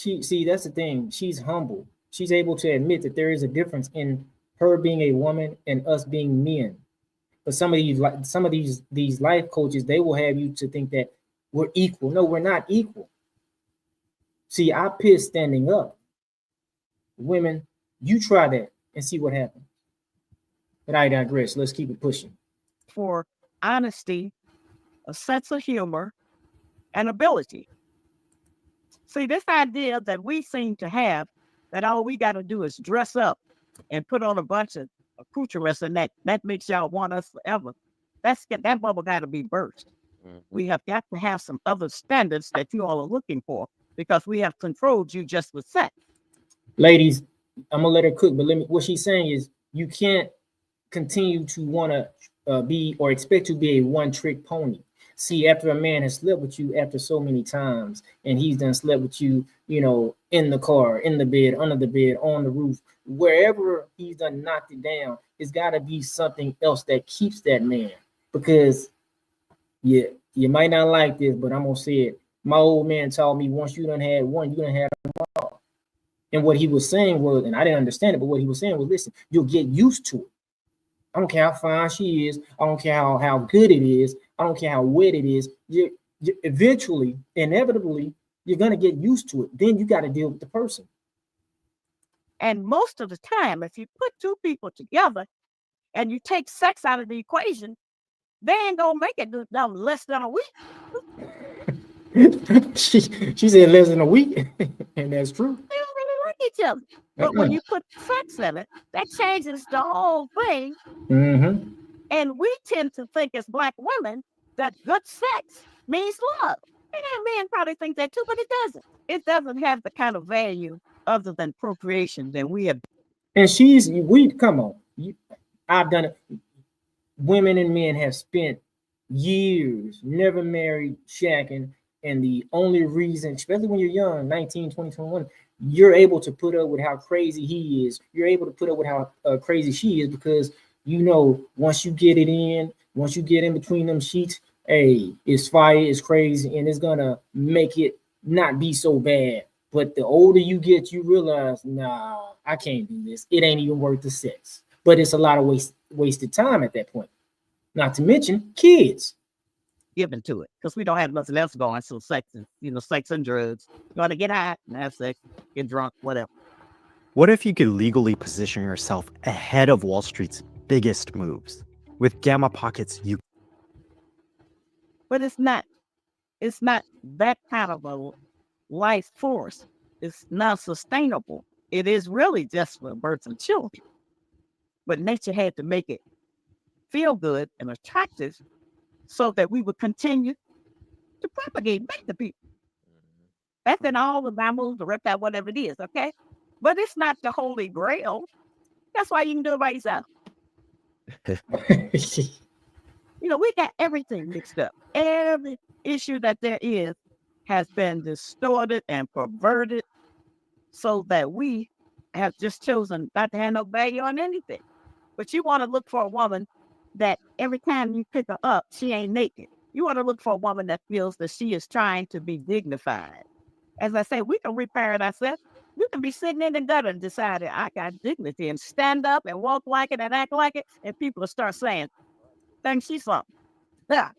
I: That's the thing. She's humble. She's able to admit that there is a difference in her being a woman and us being men. But some of these life coaches, they will have you to think that we're equal. No, we're not equal. See, I piss standing up. Women, you try that and see what happens. But I digress. Let's keep it pushing.
C: For honesty, a sense of humor, and ability. See, this idea that we seem to have, that all we got to do is dress up and put on a bunch of accoutrements, and that makes y'all want us forever. That bubble got to be burst. We have got to have some other standards that you all are looking for, because we have controlled you just with sex.
I: Ladies, I'm gonna let her cook, but what she's saying is you can't continue to want to be or expect to be a one-trick pony. See, after a man has slept with you after so many times, and he's done slept with you, in the car, in the bed, under the bed, on the roof, wherever he's done knocked it down, it's got to be something else that keeps that man. Because, yeah, you might not like this, but I'm gonna say it. My old man taught me, once you done had one, you done had them all. And what he was saying was, and I didn't understand it, but what he was saying was, listen, you'll get used to it. I don't care how fine she is. I don't care how good it is. I don't care how wet it is. You eventually, inevitably, you're going to get used to it. Then you got to deal with the person.
C: And most of the time, if you put two people together and you take sex out of the equation, they ain't going to make it less than a week.
I: she said less than a week, and that's true.
C: They don't really like each other. But when you put sex in it, that changes the whole thing.
I: Mm-hmm.
C: And we tend to think as Black women that good sex means love. And men probably think that too, but it doesn't. It doesn't have the kind of value other than procreation that we have.
I: And come on. I've done it. Women and men have spent years never married, shacking, and the only reason, especially when you're young, 19, 20, 21, you're able to put up with how crazy he is. You're able to put up with how crazy she is, because you know once you get it in, once you get in between them sheets, hey, it's fire, it's crazy, and it's gonna make it not be so bad. But the older you get, you realize, nah, I can't do this. It ain't even worth the sex. But it's a lot of wasted time at that point. Not to mention kids.
C: Given to it, because we don't have nothing else going. So sex and drugs. You want to get high and have sex, get drunk, whatever.
L: What if you could legally position yourself ahead of Wall Street's biggest moves? With Gamma Pockets, you...
C: But it's not that kind of a life force. It's not sustainable. It is really just for birthing children. But nature had to make it feel good and attractive so that we would continue to propagate back to people. That's in all the mammals, the reptile, whatever it is, okay? But it's not the holy grail. That's why you can do it by yourself. We got everything mixed up. Every issue that there is has been distorted and perverted so that we have just chosen not to have no value on anything. But you want to look for a woman that every time you pick her up, she ain't naked. You want to look for a woman that feels that she is trying to be dignified. As I say, we can reparent ourselves. You can be sitting in the gutter and decide that I got dignity and stand up and walk like it and act like it, and people will start saying, think she's something. Yeah.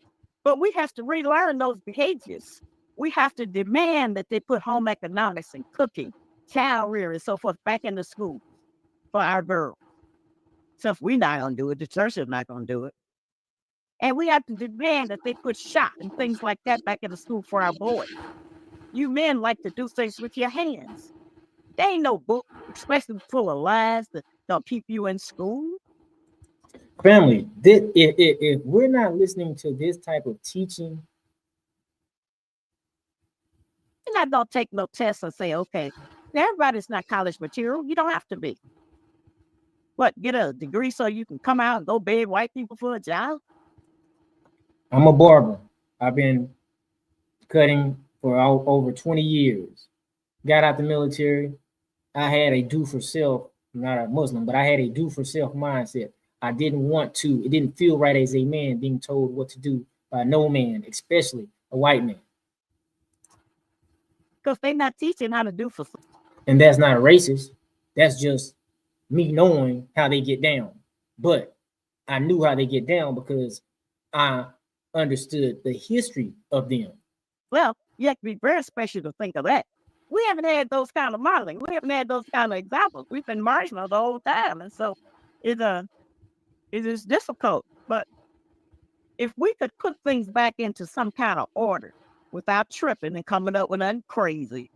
C: But we have to relearn those behaviors. We have to demand that they put home economics and cooking, child rearing, and so forth back in the school for our girls. So if we're not going to do it, the church is not going to do it. And we have to demand that they put shop and things like that back in the school for our boys. You men like to do things with your hands. There ain't no book, especially full of lies that don't keep you in school.
I: Family, if we're not listening to this type of teaching,
C: you're not going to take no tests and say, okay, everybody's not college material. You don't have to be. What, get a degree so you can come out and go beg white people for a job?
I: I'm a barber. I've been cutting for over 20 years. Got out the military. I had a do-for-self, not a Muslim, but I had a do-for-self mindset. I didn't want to. It didn't feel right as a man being told what to do by no man, especially a white man.
C: Because they're not teaching how to do for self.
I: And that's not racist. That's just me knowing how they get down. But I knew how they get down because I understood the history of them.
C: Well, you have to be very special to think of that. We haven't had those kind of modeling. We haven't had those kind of examples. We've been marginal the whole time. And so it is difficult. But if we could put things back into some kind of order without tripping and coming up with nothing crazy,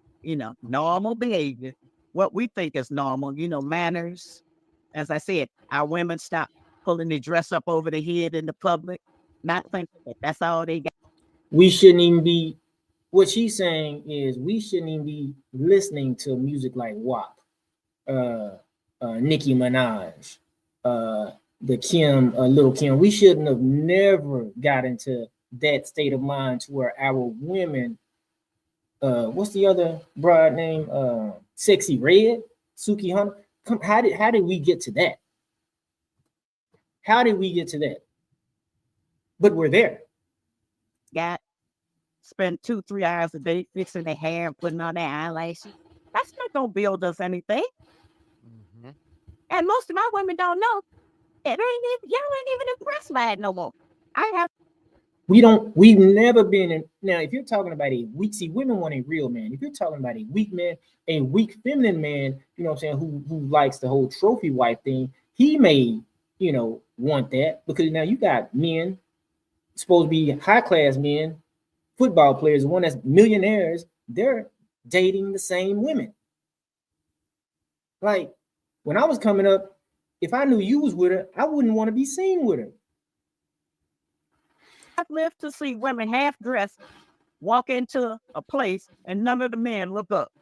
C: normal behavior, what we think is normal, manners. As I said, our women stop pulling their dress up over their head in the public, not thinking that that's all they got.
I: We shouldn't even be, what she's saying is we shouldn't even be listening to music like WAP, Nicki Minaj, the Kim, Little Kim. We shouldn't have never got into that state of mind to where our women, what's the other broad name? Sexy Red, Suki Hunter. How did we get to that? How did we get to that? But we're there.
C: Spend 2-3 hours a day fixing their hair and putting on their eyelashes. That's no not gonna build us anything.
B: Mm-hmm.
C: And most of my women don't know. Y'all ain't even impressed by it no more.
I: We've never been in. Now, if you're talking about a weak, see, women want a real man. If you're talking about a weak man, a weak feminine man, you know what I'm saying, who likes the whole trophy wife thing, he may, want that, because now you got men supposed to be high class men, football players, one that's millionaires, they're dating the same women. Like when I was coming up, if I knew you was with her, I wouldn't want to be seen with her.
C: I've lived to see women half dressed walk into a place and none of the men look up.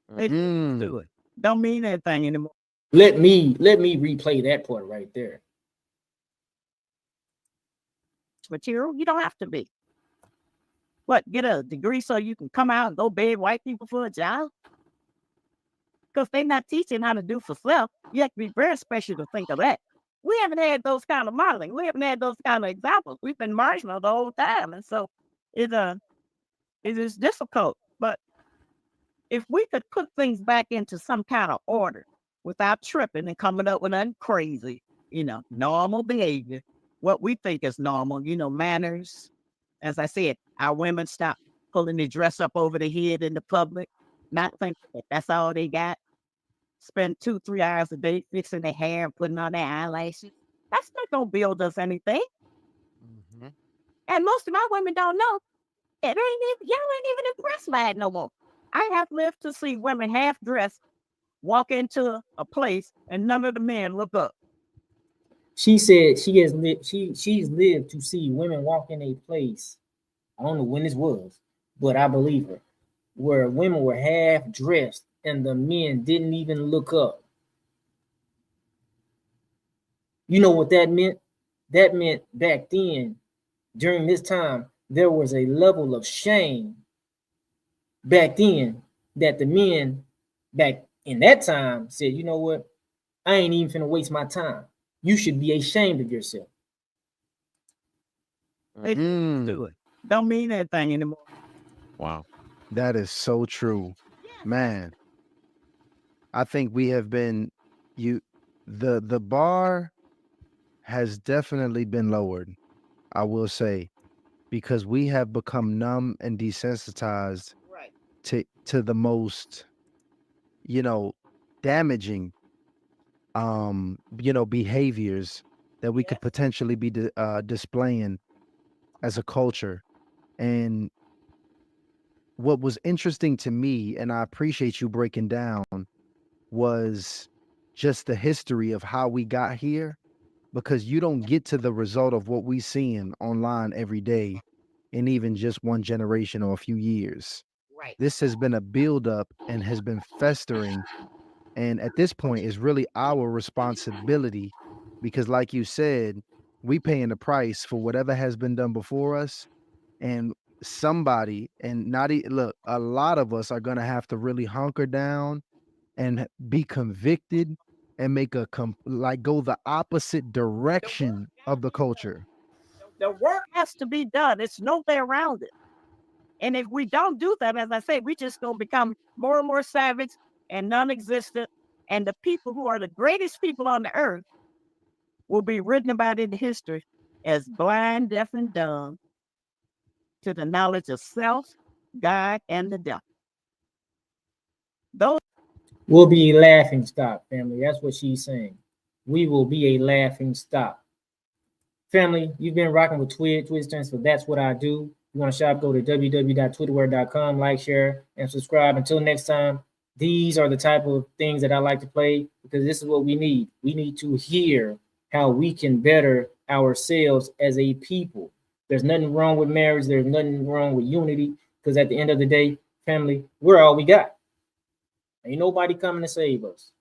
C: They do it. Don't mean anything anymore.
I: Let me replay that part right there.
C: Material, you don't have to be. What, get a degree so you can come out and go beg white people for a job? Because they're not teaching how to do for self. You have to be very special to think of that. We haven't had those kind of modeling. We haven't had those kind of examples. We've been marginal the whole time. And so it is difficult. But if we could put things back into some kind of order without tripping and coming up with nothing crazy, normal behavior, what we think is normal, manners. As I said, our women stop pulling their dress up over the head in the public, not thinking that that's all they got. Spend 2-3 hours a day fixing their hair and putting on their eyelashes. That's not gonna build us anything.
B: Mm-hmm.
C: And most of my women don't know. Y'all ain't even impressed by it no more. I have lived to see women half dressed walk into a place and none of the men look up.
I: She said she's lived to see women walk in a place. I don't know when this was, but I believe her, where women were half dressed and the men didn't even look up. You know what that meant? That meant back then, during this time, there was a level of shame back then that the men back in that time said, you know what? I ain't even finna waste my time. You should be ashamed of yourself.
C: They do it. Don't mean anything anymore.
D: Wow.
B: That is so true. Man, I think we have been the bar has definitely been lowered, I will say, because we have become numb and desensitized to the most, damaging behaviors that we could potentially be displaying as a culture. And what was interesting to me, and I appreciate you breaking down, was just the history of how we got here, because you don't get to the result of what we seeing online every day in even just one generation or a few years.
C: Right.
B: This has been a buildup and has been festering. And at this point, it's really our responsibility, because like you said, we paying the price for whatever has been done before us. And somebody, and look, a lot of us are going to have to really hunker down and be convicted and make go the opposite direction of the culture.
C: The work has to be done. It's no way around it. And if we don't do that, as I say, we just gonna become more and more savage and non-existent. And the people who are the greatest people on the earth will be written about in history as blind, deaf, and dumb to the knowledge of self, God, and the devil. Those
I: will be a laughing stock, family. That's what she's saying. We will be a laughing stock. Family, you've been rocking with Twid. Twid stands for That's What I Do. You want to shop, go to www.twidword.com, like, share, and subscribe. Until next time, these are the type of things that I like to play, because this is what we need. We need to hear how we can better ourselves as a people. There's nothing wrong with marriage. There's nothing wrong with unity, because at the end of the day, family, we're all we got. Ain't nobody coming to save us.